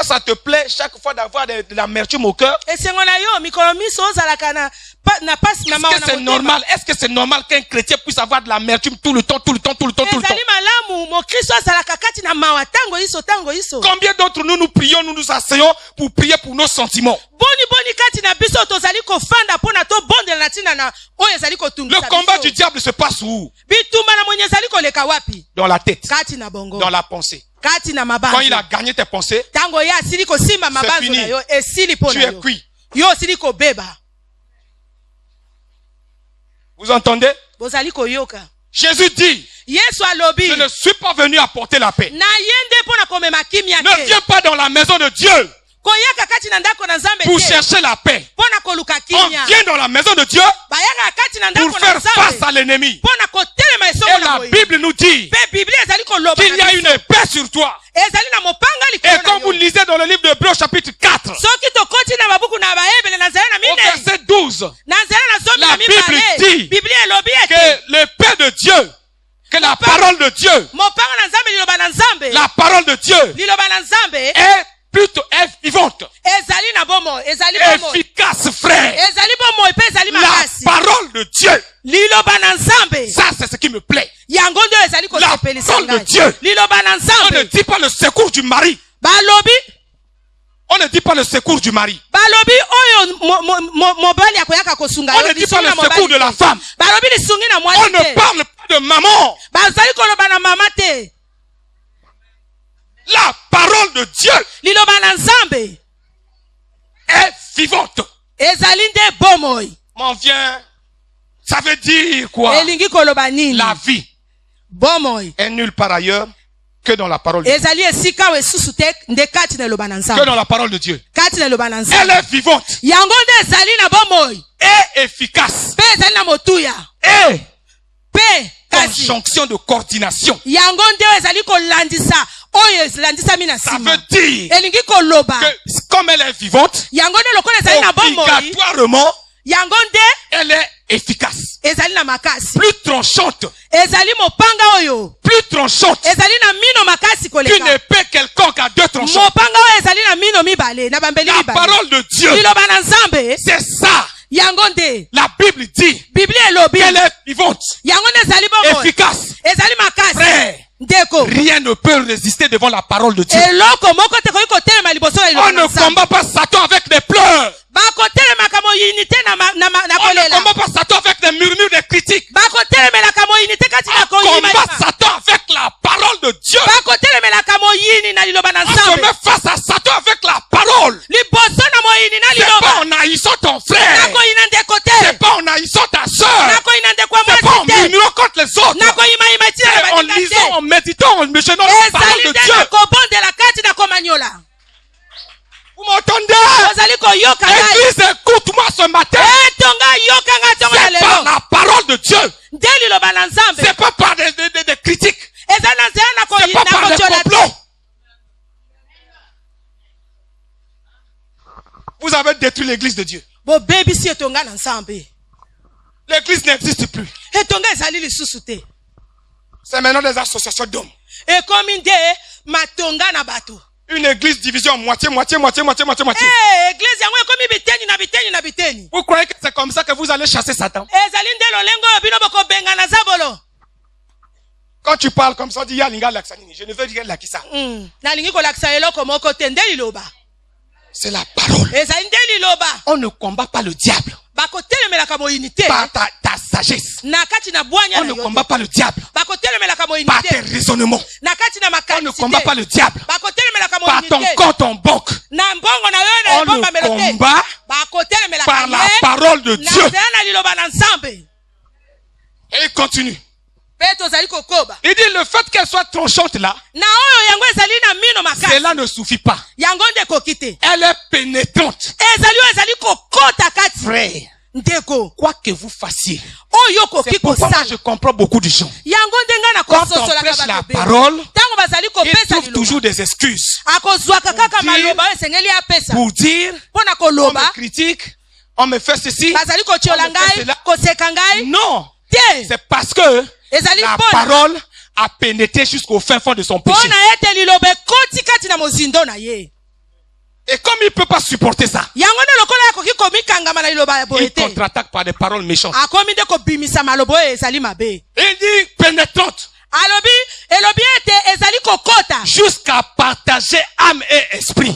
Ça te plaît chaque fois d'avoir de l'amertume au cœur? Est-ce que c'est normal? Est-ce que c'est normal qu'un chrétien puisse avoir de l'amertume tout le temps? Combien d'entre nous nous prions, nous nous asseyons pour prier pour nos sentiments? Le combat du diable se passe où? Dans la tête, dans la pensée. Quand il a gagné tes pensées, c'est fini. Tu es cuit. Vous entendez? Jésus dit, je ne suis pas venu apporter la paix. Ne viens pas dans la maison de Dieu pour chercher la paix. On vient dans la maison de Dieu pour faire face à l'ennemi. Et la Bible nous dit qu'il y a une épée sur toi. Et quand vous lisez dans le livre de Hébreux chapitre 4, au verset 12, la Bible dit que l'épée de Dieu, que la parole de Dieu, la parole de Dieu est plutôt vivante, efficace, frère. La parole de Dieu, ça c'est ce qui me plaît. La parole de Dieu. On ne dit pas le secours du mari. On ne dit pas le secours du mari. On ne dit pas le secours de la femme. On ne parle pas de maman. La parole de Dieu est vivante. M'en vient. Ça veut dire quoi? La vie est nulle part ailleurs que dans la parole de Dieu. Que dans la parole de Dieu. Elle est vivante. Et efficace. Et conjonction de coordination. Ça veut dire que comme elle est vivante, obligatoirement, elle est efficace. Plus tranchante. Plus tranchante. Qu'une épée quelconque à deux tranchants. La parole de Dieu, c'est ça. La Bible dit qu'elle est vivante, efficace. Frère, rien ne peut résister devant la parole de Dieu. On ne combat pas Satan avec des pleurs. On ne combat pas Satan avec des murmures, des critiques. On combat Satan avec la parole de Dieu. On se met face à Satan avec la parole. C'est pas en haïssant ton frère. C'est pas en haïssant ta soeur. C'est pas en murmurant contre les autres. C'est en lisant, en méditant, en méchanant la parole de Dieu. Vous m'entendez? Église, écoute-moi ce matin. C'est par la parole de Dieu. C'est pas par des critiques. C'est pas par des complots. Vous avez détruit l'église de Dieu. L'église n'existe plus. C'est maintenant des associations d'hommes. Une église divisée en moitié. Vous croyez que c'est comme ça que vous allez chasser Satan? Quand tu parles comme ça, dis Yalinga Laksanini. Je ne veux dire Lakisa. C'est la parole. On ne combat pas le diable par ta sagesse. On ne combat pas le diable par tes raisonnements. On ne combat pas le diable par ton compte en banque. On le combat par la parole de Dieu. Et il continue. Il dit le fait qu'elle soit tranchante là, cela ne suffit pas. Elle est pénétrante. Frère, quoi que vous fassiez, c'est pourquoi je comprends beaucoup de gens. Quand on prêche la parole, ils trouvent toujours des excuses pour dire on me critique, on me fait ceci, on me fait cela. Non, c'est parce que la parole a pénétré jusqu'au fin fond de son péché. Et comme il ne peut pas supporter ça, il contre-attaque par des paroles méchantes. Il dit pénétrante. Jusqu'à partager âme et esprit,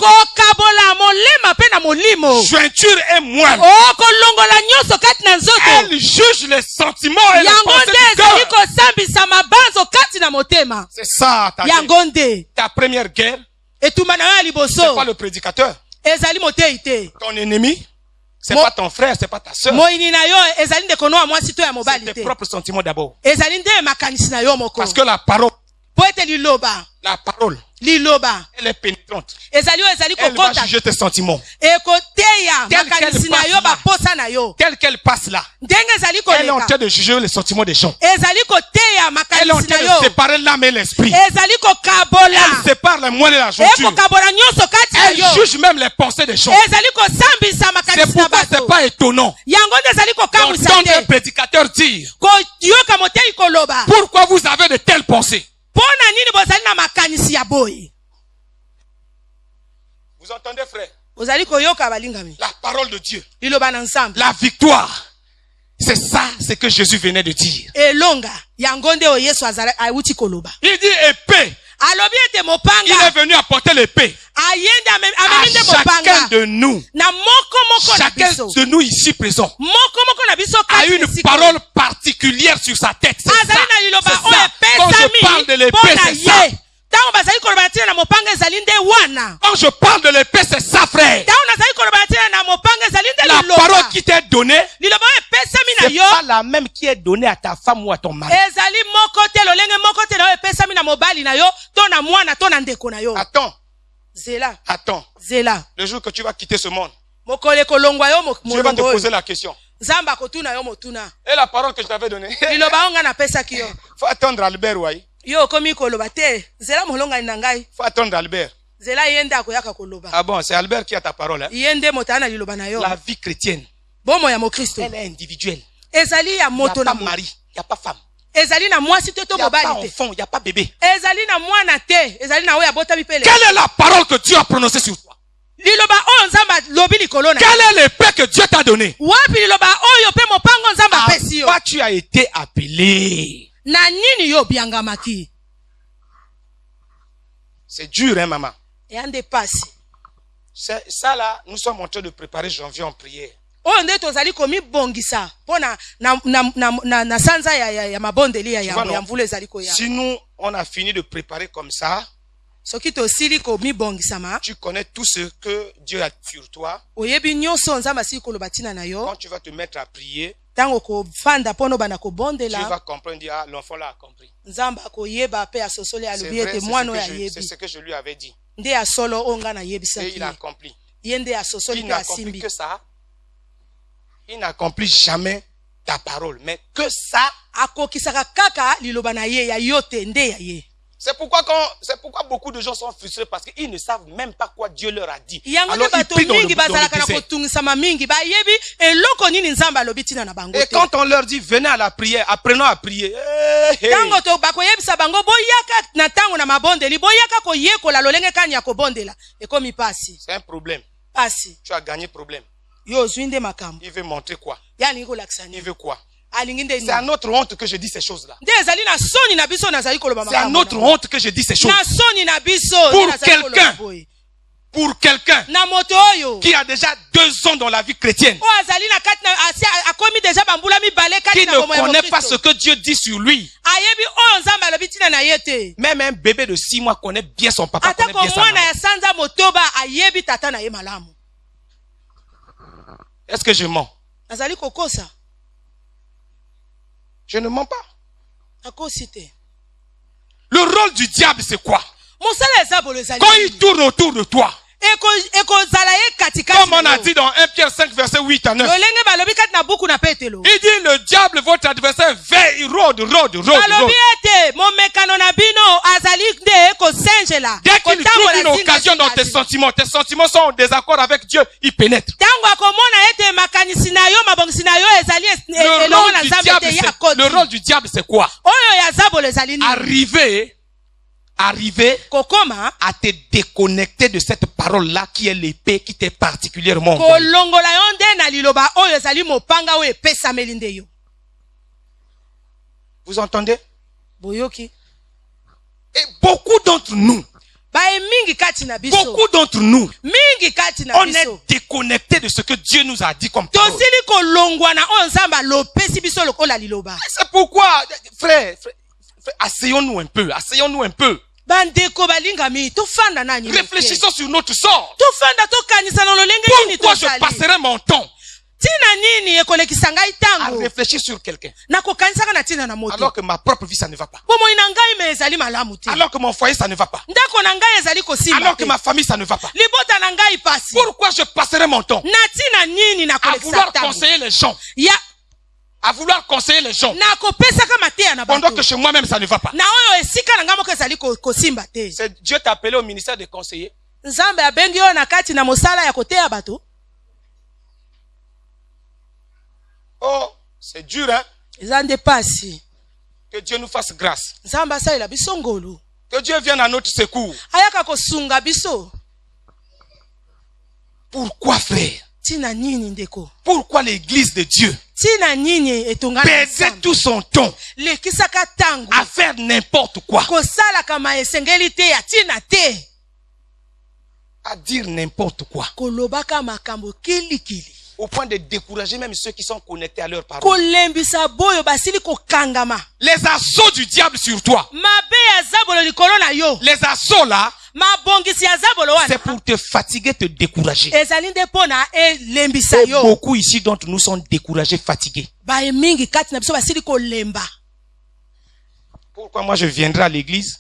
jointure et moelle. Elle juge les sentiments et les pensées du cœur. C'est ça ta première guerre. C'est pas le prédicateur. Ton ennemi, c'est pas ton frère, c'est pas ta soeur. C'est tes propres sentiments d'abord. Parce que la parole, elle est pénétrante. Elle va juger tes sentiments. Tel qu'elle passe là, elle est en train de juger les sentiments des gens. Elle est en train de séparer l'âme et l'esprit. Elle sépare la moelle et la jointure. Elle juge même les pensées des gens. C'est pourquoi c'est pas étonnant d'entendre un prédicateur dire pourquoi vous avez de telles pensées. Vous entendez, frère? La parole de Dieu, la victoire, c'est ça, c'est que Jésus venait de dire. Il dit épée. Il est venu apporter l'épée à chacun de nous. Chacun de nous ici présent a une parole particulière sur sa tête. C'est ça. Quand je parle de l'épée, c'est ça. Quand je parle de l'épée, c'est ça, frère. La parole qui t'est donnée, c'est pas la même qui est donnée à ta femme ou à ton mari. Attends. Le jour que tu vas quitter ce monde, Dieu va te poser la question. Et la parole que je t'avais donnée, faut attendre Albert, oui. Faut attendre Albert. Ah bon, c'est Albert qui a ta parole. Hein? La vie chrétienne, elle est individuelle. Il n'y a pas mari, il n'y a pas femme. Il n'y a pas enfant, il n'y a pas bébé. Quelle est la parole que Dieu a prononcée sur toi? Quelle est l'épée que Dieu t'a donnée? À quoi tu as été appelé? C'est dur, hein, maman? Ça là, nous sommes en train de préparer janvier en prière. Si nous, on a fini de préparer comme ça, tu connais tout ce que Dieu a sur toi. Quand tu vas te mettre à prier, tu vas comprendre, ah, l'enfant l'a compris. C'est ce que je lui avais dit. Et il a accompli. Il n'accomplit que ça. Il n'accomplit jamais ta parole, mais que ça. C'est pourquoi beaucoup de gens sont frustrés parce qu'ils ne savent même pas quoi Dieu leur a dit. Alors ils prient dans le désert. Et quand on leur dit venez à la prière, apprenons à prier. C'est un problème. Tu as gagné problème. Il veut montrer quoi? Il veut quoi? C'est à notre honte que je dis ces choses-là. C'est à notre honte que je dis ces choses. Pour quelqu'un pour quelqu'un qui a déjà 2 ans dans la vie chrétienne, qui ne connaît pas ce que Dieu dit sur lui. Même un bébé de 6 mois connaît bien son papa, connaît bien sa maman. Est-ce que je mens? Je ne mens pas. Le rôle du diable, c'est quoi? Quand il tourne autour de toi, comme on a dit dans 1 Pierre 5 verset 8 à 9, il dit le diable, votre adversaire, veille, rôde. Dès qu'il trouve une occasion dans tes sentiments sont en désaccord avec Dieu, il pénètre. Le rôle du diable, c'est quoi? Arriver à te déconnecter de cette parole-là qui est l'épée qui t'est particulièrement envoyée. Vous entendez? Et beaucoup d'entre nous, on est déconnectés de ce que Dieu nous a dit comme parole. C'est pourquoi, frère, asseyons-nous un peu. Réfléchissons sur notre sort. Pourquoi je passerai mon temps à réfléchir sur quelqu'un alors que ma propre vie ça ne va pas, alors que mon foyer ça ne va pas, alors que ma famille ça ne va pas? Pourquoi je passerai mon temps à vouloir conseiller les gens, pendant que chez moi-même ça ne va pas? C'est Dieu t'a appelé au ministère de conseiller. Oh, c'est dur, hein? Que Dieu nous fasse grâce. Que Dieu vienne à notre secours. Pourquoi, frère? Pourquoi l'église de Dieu perdait tout son temps à faire n'importe quoi, à dire n'importe quoi, au point de décourager même ceux qui sont connectés à leur parole? Les assauts du diable sur toi, les assauts là, c'est pour te fatiguer, te décourager. Beaucoup ici d'entre nous sont découragés, fatigués. Pourquoi moi je viendrai à l'église?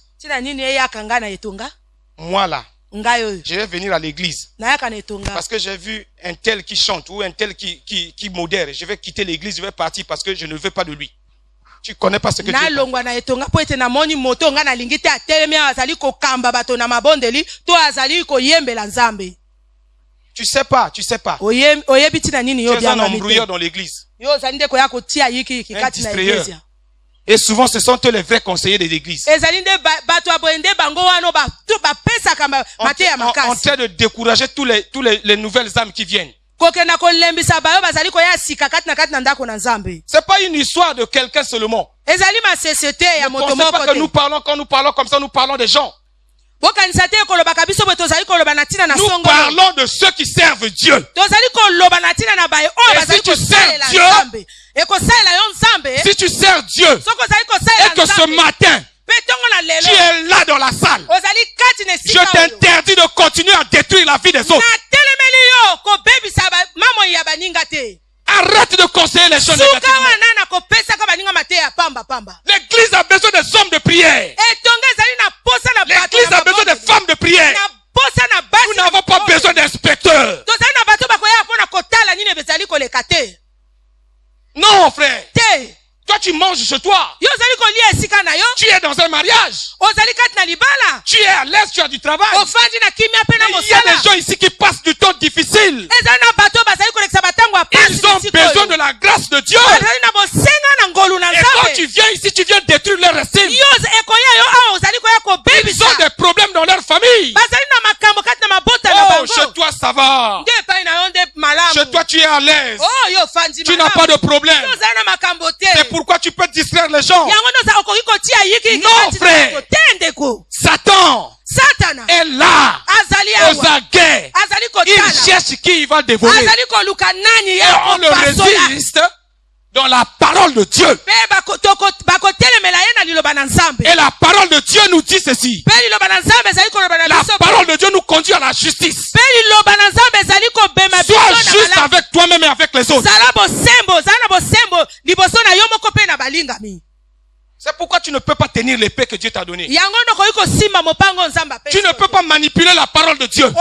Moi là, je vais venir à l'église parce que j'ai vu un tel qui chante ou un tel qui modère. Je vais quitter l'église, je vais partir parce que je ne veux pas de lui. Tu connais pas ce que Dieu fait. Tu sais pas. Tu es un embrouilleur dans l'église. Un distrayeur. Et souvent, ce sont eux les vrais conseillers de l'église. En train de décourager tous les nouvelles âmes qui viennent. C'est pas une histoire de quelqu'un seulement. Ne pensez pas que nous parlons, quand nous parlons comme ça, nous parlons des gens. Nous parlons de ceux qui servent Dieu. Et si tu sers Dieu, et que ce matin, tu es là dans la salle, je t'interdis de continuer à détruire la vie des autres. Arrête de conseiller les gens négativement. L'église a besoin des hommes de prière. L'église a besoin des femmes de prière. Nous n'avons pas besoin d'inspecteurs. Non, frère. Toi, tu manges chez toi. Tu es dans un mariage. Tu es à l'aise, tu as du travail. Mais il y a des gens ici qui passent du temps difficile. Ils ont besoin de la grâce de Dieu. Et quand tu viens ici, tu viens détruire leur estime. Ils ont des problèmes dans leur famille. Oh, chez toi, ça va. Chez toi, tu es à l'aise. Tu n'as pas de problème. C'est pourquoi tu peux distraire les gens. Non, frère. Satan est là, aux aguets. Il cherche qui il va dévorer. Et on le résiste dans la parole de Dieu. Et la parole de Dieu nous dit ceci. La parole de Dieu nous conduit à la justice. Sois juste avec toi-même et avec les autres. C'est pourquoi tu ne peux pas tenir l'épée que Dieu t'a donnée. Tu ne peux pas manipuler la parole de Dieu.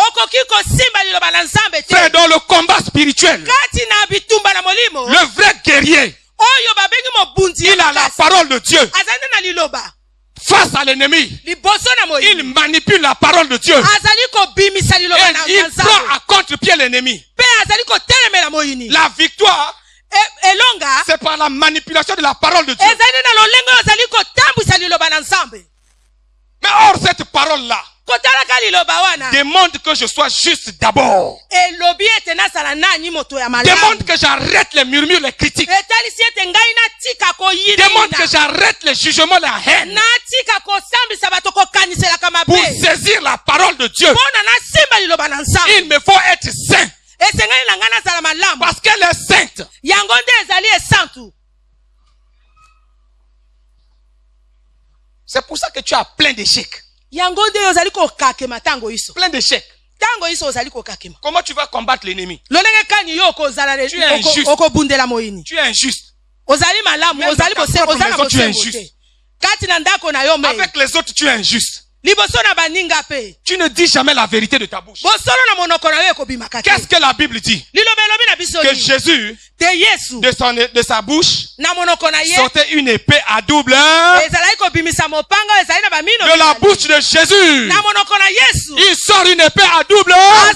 Frère, dans le combat spirituel, le vrai guerrier, il a la parole de Dieu. Face à l'ennemi, il manipule la parole de Dieu. Et il prend à contre-pied l'ennemi. La victoire, c'est par la manipulation de la parole de Dieu. Mais or, cette parole-là demande que je sois juste d'abord. Demande que j'arrête les murmures, les critiques. Demande que j'arrête les jugements, la haine. Pour saisir la parole de Dieu, il me faut être saint. Parce qu'elle est sainte. C'est pour ça que tu as plein d'échecs. Plein d'échecs. Comment tu vas combattre l'ennemi? Tu es injuste. Tu es injuste. Tu es injuste. Avec les autres, tu es injuste. Tu ne dis jamais la vérité de ta bouche. Qu'est-ce que la Bible dit? Que Jésus, de sa bouche, sortait une épée à double. De la bouche de Jésus, il sort une épée à double. De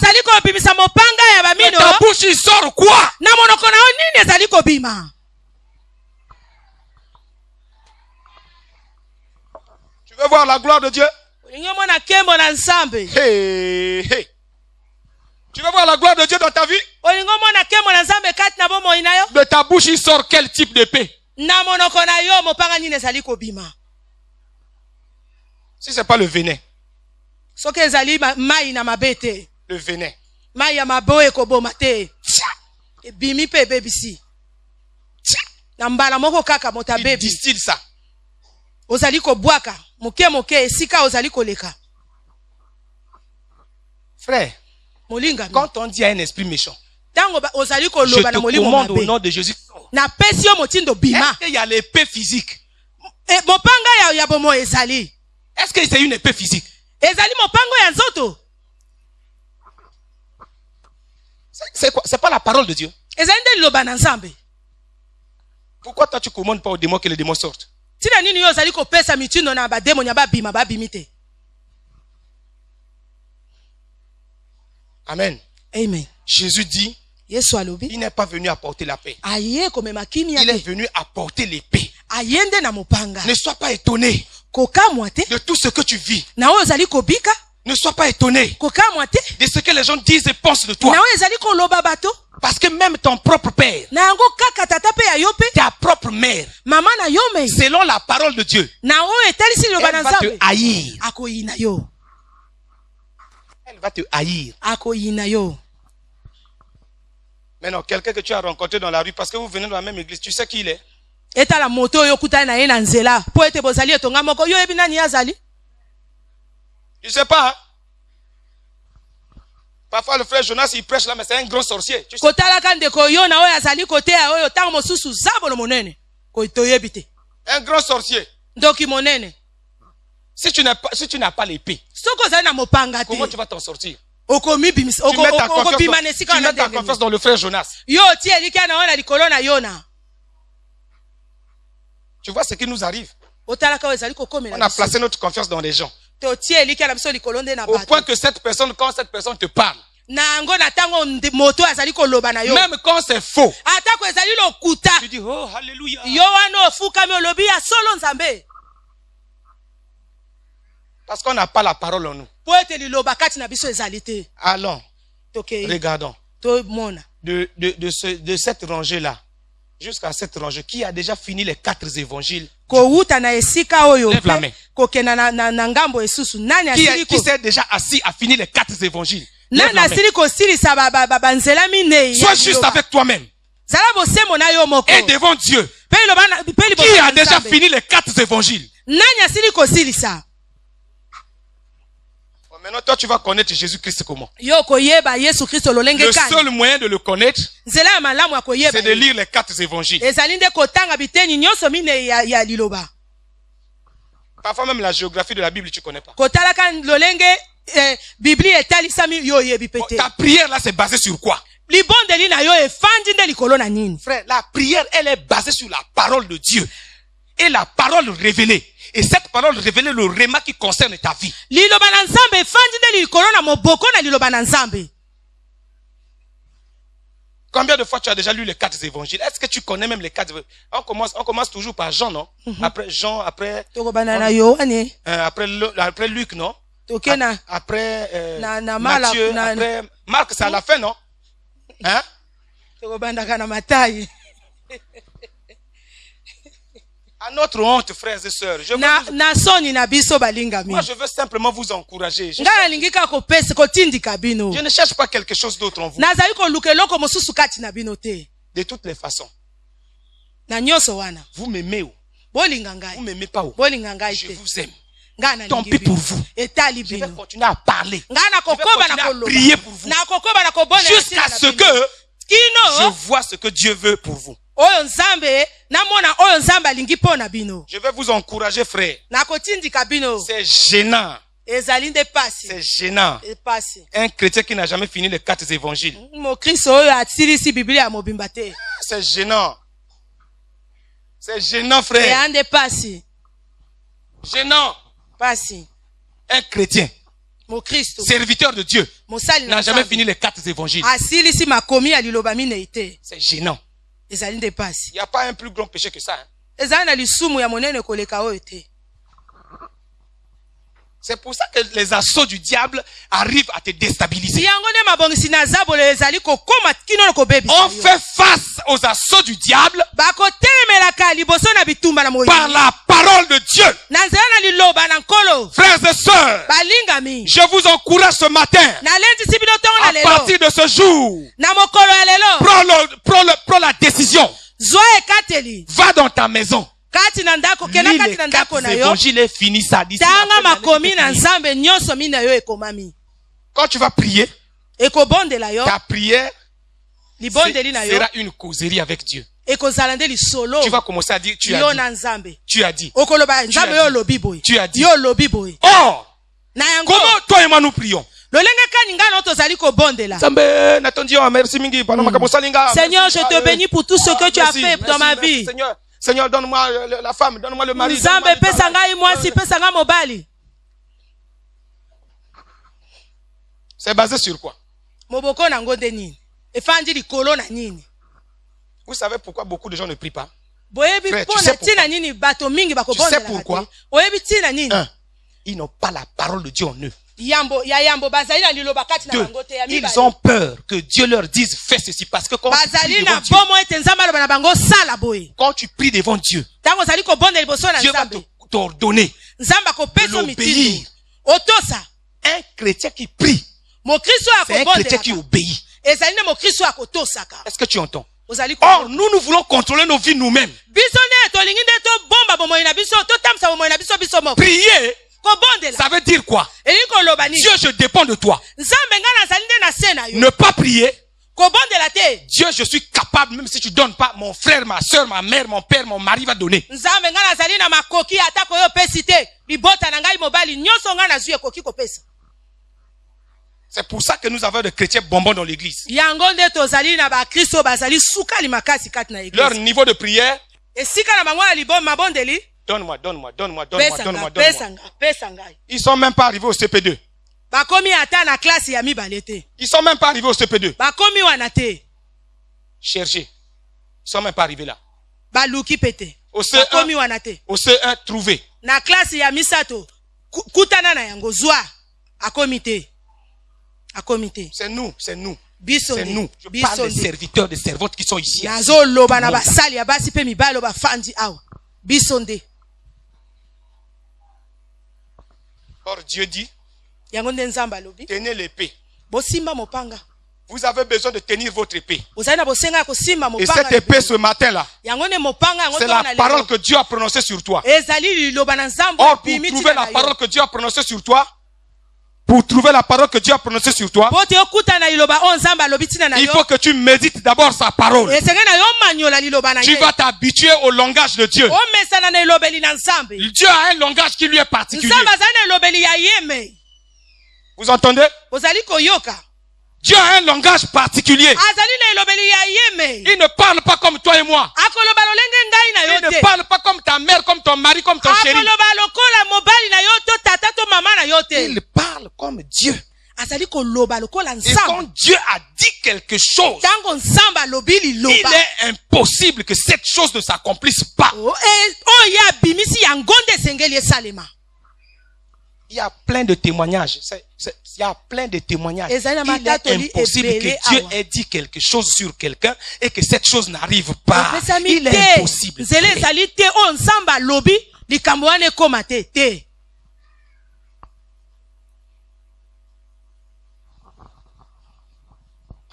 ta bouche, il sort quoi? Tu veux voir la gloire de Dieu? Hey, hey. Tu veux voir la gloire de Dieu dans ta vie? De ta bouche, il sort quel type d'épée? Si ce n'est pas le venin. Le venin. Il distille ça. Frère, quand on dit à un esprit méchant, je te commande au nom de Jésus. Est-ce qu'il y a l'épée physique? Est-ce que c'est une épée physique? C'est quoi? C'est pas la parole de Dieu. Pourquoi toi tu commandes pas aux démons que les démons sortent? Amen. Amen. Jésus dit, il n'est pas venu apporter la paix. Il est venu apporter l'épée. Ne sois pas étonné de tout ce que tu vis. Ne sois pas étonné de ce que les gens disent et pensent de toi. Parce que même ton propre père, ta propre mère, selon la parole de Dieu, elle va te haïr. Elle va te haïr. Maintenant, quelqu'un que tu as rencontré dans la rue, parce que vous venez dans la même église, tu sais qui il est? Tu sais pas, hein? Parfois le frère Jonas il prêche là, mais c'est un grand sorcier. Tu sais? Un grand sorcier. Si tu n'as pas l'épée, comment tu vas t'en sortir? Tu mets ta confiance dans le frère Jonas. Tu vois ce qui nous arrive? On a placé notre confiance dans les gens. Au point que cette personne, quand cette personne te parle, même quand c'est faux, tu dis, oh, alléluia. Parce qu'on n'a pas la parole en nous. Allons, regardons. De cette rangée-là, Jusqu'à cette rangée, qui a déjà fini les 4 évangiles? Lève la main. Qui s'est déjà assis à finir les 4 évangiles? Lève la main. Sois juste avec toi-même. Et devant Dieu. Qui a déjà fini les 4 évangiles? Maintenant, toi, tu vas connaître Jésus-Christ comment? Le seul moyen de le connaître, c'est de lire les 4 évangiles. Parfois même la géographie de la Bible, tu ne connais pas. Ta prière là, c'est basé sur quoi? Frère, la prière, elle est basée sur la parole de Dieu. Et la parole révélée. Et cette parole révélée, le réma qui concerne ta vie. Combien de fois tu as déjà lu les 4 évangiles? Est-ce que tu connais même les 4 évangiles? On commence toujours par Jean, non? Après Jean, après Luc, non? Après Matthieu, après Marc, c'est à la fin, non? Hein? À notre honte, frères et sœurs, moi, je veux simplement vous encourager. Je ne cherche pas quelque chose d'autre en vous. De toutes les façons. Vous m'aimez ou vous m'aimez pas ou je vous aime. Tant pis pour vous. Je vais continuer à parler. Je vais continuer à prier pour vous. Jusqu'à ce que je vois ce que Dieu veut pour vous. Je vais vous encourager, frère. C'est gênant. C'est gênant. Un chrétien qui n'a jamais fini les 4 évangiles. C'est gênant. C'est gênant, frère. Gênant. Un chrétien, serviteur de Dieu, n'a jamais fini les 4 évangiles. C'est gênant. Il n'y a pas un plus grand péché que ça. Hein? C'est pour ça que les assauts du diable arrivent à te déstabiliser. On fait face aux assauts du diable par la parole de Dieu. Frères et sœurs, je vous encourage ce matin, à partir de ce jour, prends la décision. Va dans ta maison. Les 4 évangiles est fini, ça dit. Quand tu vas prier, ta prière sera une causerie avec Dieu. Tu vas commencer à dire, tu as dit. Or, comment toi et moi nous prions? Seigneur, je te bénis pour tout ce que tu as fait dans ma vie. Seigneur, donne-moi la femme, donne-moi le mari. C'est basé sur quoi? Vous savez pourquoi beaucoup de gens ne prient pas? Frère, tu sais pourquoi? Ils n'ont pas la parole de Dieu en eux. Ils ont peur que Dieu leur dise fais ceci parce que quand tu pries devant Dieu, Dieu va t'ordonner de l'obéir. Un chrétien qui prie, c'est un chrétien qui obéit. Est-ce que tu entends? Or, nous voulons contrôler nos vies nous-mêmes. Prier, ça veut dire quoi? Dieu, je dépends de toi. Ne pas prier. Dieu, je suis capable, même si tu donnes pas, mon frère, ma soeur, ma mère, mon père, mon mari va donner. C'est pour ça que nous avons des chrétiens bonbons dans l'église. Leur niveau de prière, donne-moi. Ils sont même pas arrivés au CP2. Ils sont même pas arrivés au CP2. Cherchez. Ils sont même pas arrivés là. Au C1, trouver. C'est nous. C'est nous. Je parle des serviteurs, des servantes qui sont ici. Or Dieu dit, tenez l'épée. Vous avez besoin de tenir votre épée. Et cette épée ce matin-là, c'est la parole que Dieu a prononcée sur toi. Or, pour trouver la parole que Dieu a prononcée sur toi, il faut que tu médites d'abord sa parole. Tu vas t'habituer au langage de Dieu. Dieu a un langage qui lui est particulier. Vous entendez? Dieu a un langage particulier. Il ne parle pas comme toi et moi. Il ne parle pas comme ta mère, comme ton mari, comme ton chéri. Il parle comme Dieu. Et quand Dieu a dit quelque chose, il est impossible que cette chose ne s'accomplisse pas. Il y a plein de témoignages. Il y a plein de témoignages. Il est impossible que Dieu ait dit quelque chose sur quelqu'un et que cette chose n'arrive pas. Il est impossible.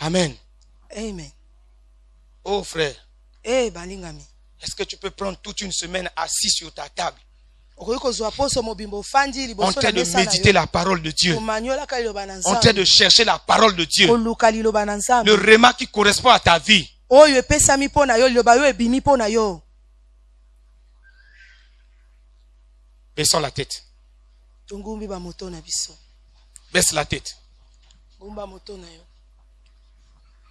Amen. Amen. Oh frère. Est-ce que tu peux prendre toute une semaine assis sur ta table en train de méditer la parole de Dieu, en train de chercher la parole de Dieu, le remarque qui correspond à ta vie? Baissons la tête. Baisse la tête.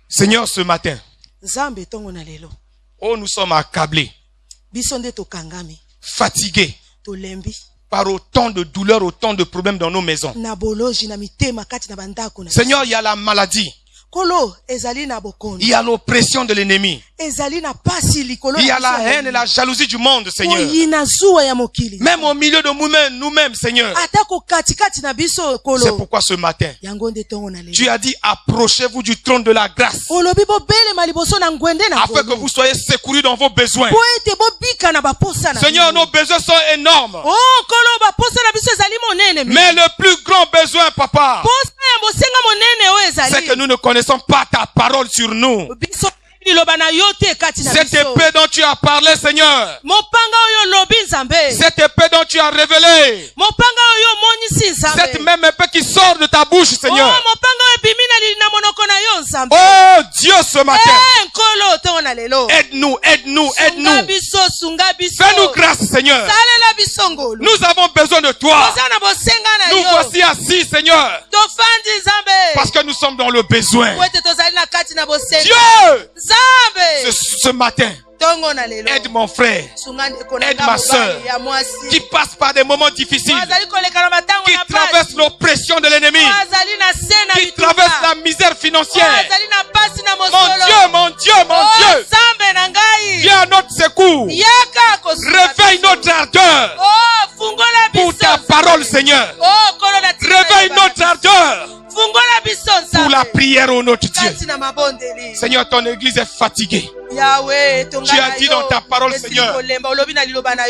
Seigneur, ce matin, oh, nous sommes accablés, fatigués par autant de douleurs, autant de problèmes dans nos maisons. Seigneur, il y a la maladie. Il y a l'oppression de l'ennemi. Il y a la haine et la jalousie du monde, Seigneur. Même au milieu de nous-mêmes, Seigneur. C'est pourquoi ce matin, tu as dit, approchez-vous du trône de la grâce, afin que vous soyez secourus dans vos besoins. Seigneur, nos besoins sont énormes. Mais le plus grand besoin, Papa, c'est que nous ne connaissons pas ta parole sur nous. Cette épée dont tu as parlé, Seigneur. Cette épée dont tu as révélé. Cette même épée qui sort de ta bouche, Seigneur. Oh Dieu, ce matin. Aide-nous, aide-nous, aide-nous. Fais-nous grâce, Seigneur. Nous avons besoin de toi. Nous voici assis, Seigneur. Parce que nous sommes dans le besoin. Dieu, ce matin, aide mon frère, aide ma soeur, qui passe par des moments difficiles, qui traverse l'oppression de l'ennemi, qui traverse la misère financière. Mon Dieu, viens à notre secours. Réveille notre ardeur pour ta parole, Seigneur. Réveille notre ardeur pour la prière au notre Dieu. Seigneur, ton église est fatiguée. Tu as dit dans ta parole, Seigneur.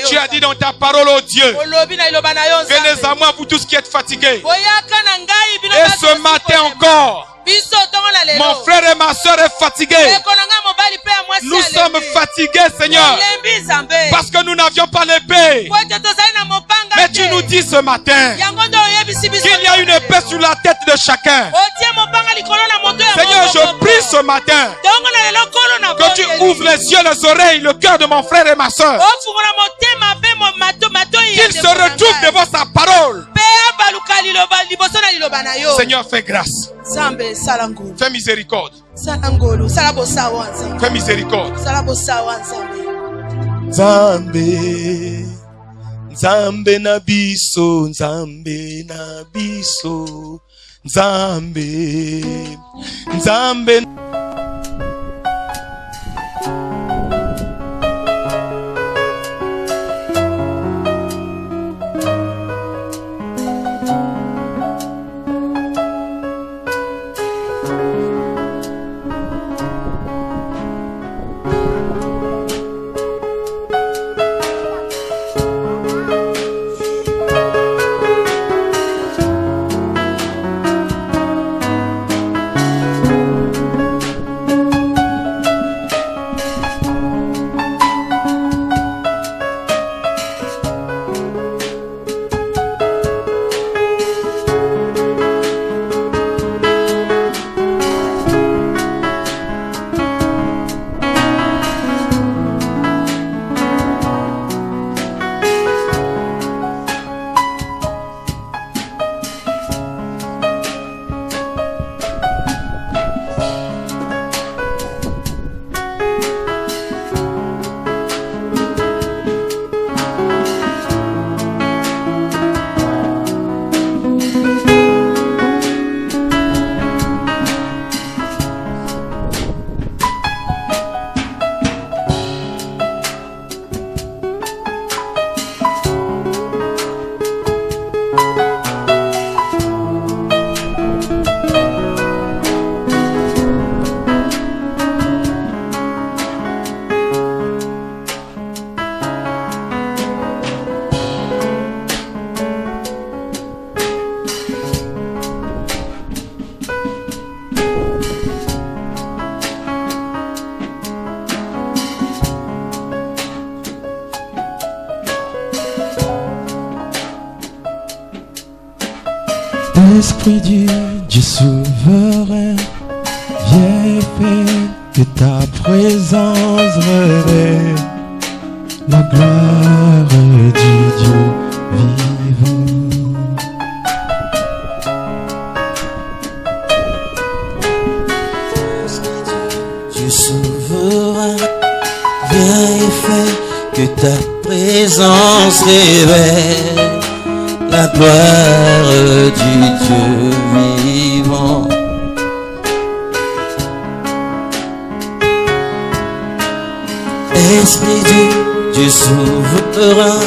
Tu as dit dans ta parole, oh Dieu. Venez à moi, vous tous qui êtes fatigués. Et ce matin encore, mon frère et ma soeur est fatigué. Nous sommes fatigués, Seigneur, parce que nous n'avions pas l'épée. Mais tu nous dis ce matin qu'il y a une épée sur la tête de chacun. Seigneur, je prie ce matin que tu ouvres les yeux, les oreilles, le cœur de mon frère et ma soeur, qu'il se retrouve devant sa parole. Seigneur, fais grâce. Fais miséricorde. Fais miséricorde. Nzambe, Nzambe na biso, Nzambe na biso, Nzambe, Nzambe. Esprit du Dieu souverain, viens et fais que ta présence révèle la gloire du Dieu vivant. Dieu souverain, viens et fais que ta présence révèle la gloire du Dieu vivant. Esprit du Dieu souverain,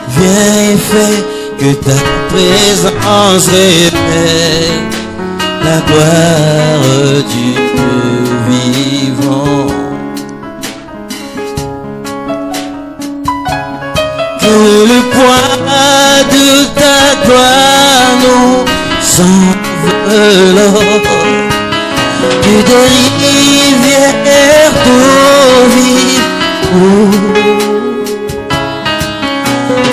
viens et fais que ta présence révèle la gloire du Dieu vivant. Que le poids de ta gloire nous enveloppe, que des rivières d'eau vive,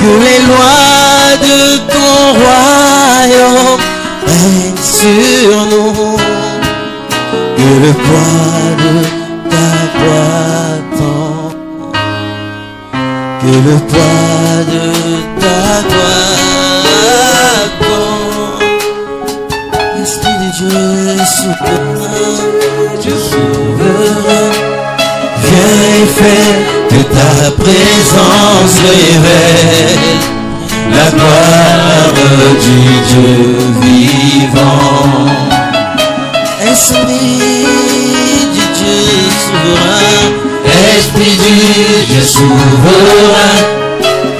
que les lois de ton royaume règnent sur nous, que le poids de ta gloire tombe, que le poids de ta gloire tombe. Esprit de Dieu souverain, Dieu souverain, viens et fais que ta présence révèle la gloire du Dieu vivant. Esprit du Dieu souverain, Esprit du Dieu souverain,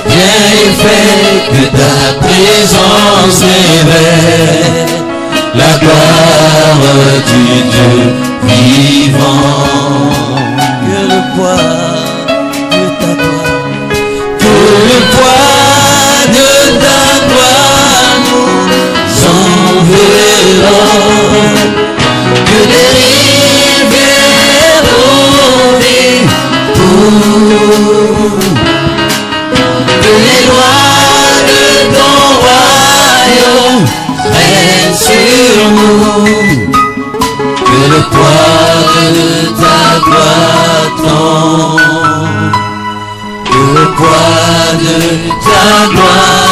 viens et fais que ta présence révèle la gloire du Dieu vivant. Que le poids de ta gloire, que le poids de ta gloire nous enveloppe, que des rivières d'eau vive, que les lois de ton royaume règnent sur nous, que le poids de ta gloire tombe, que le poids de ta gloire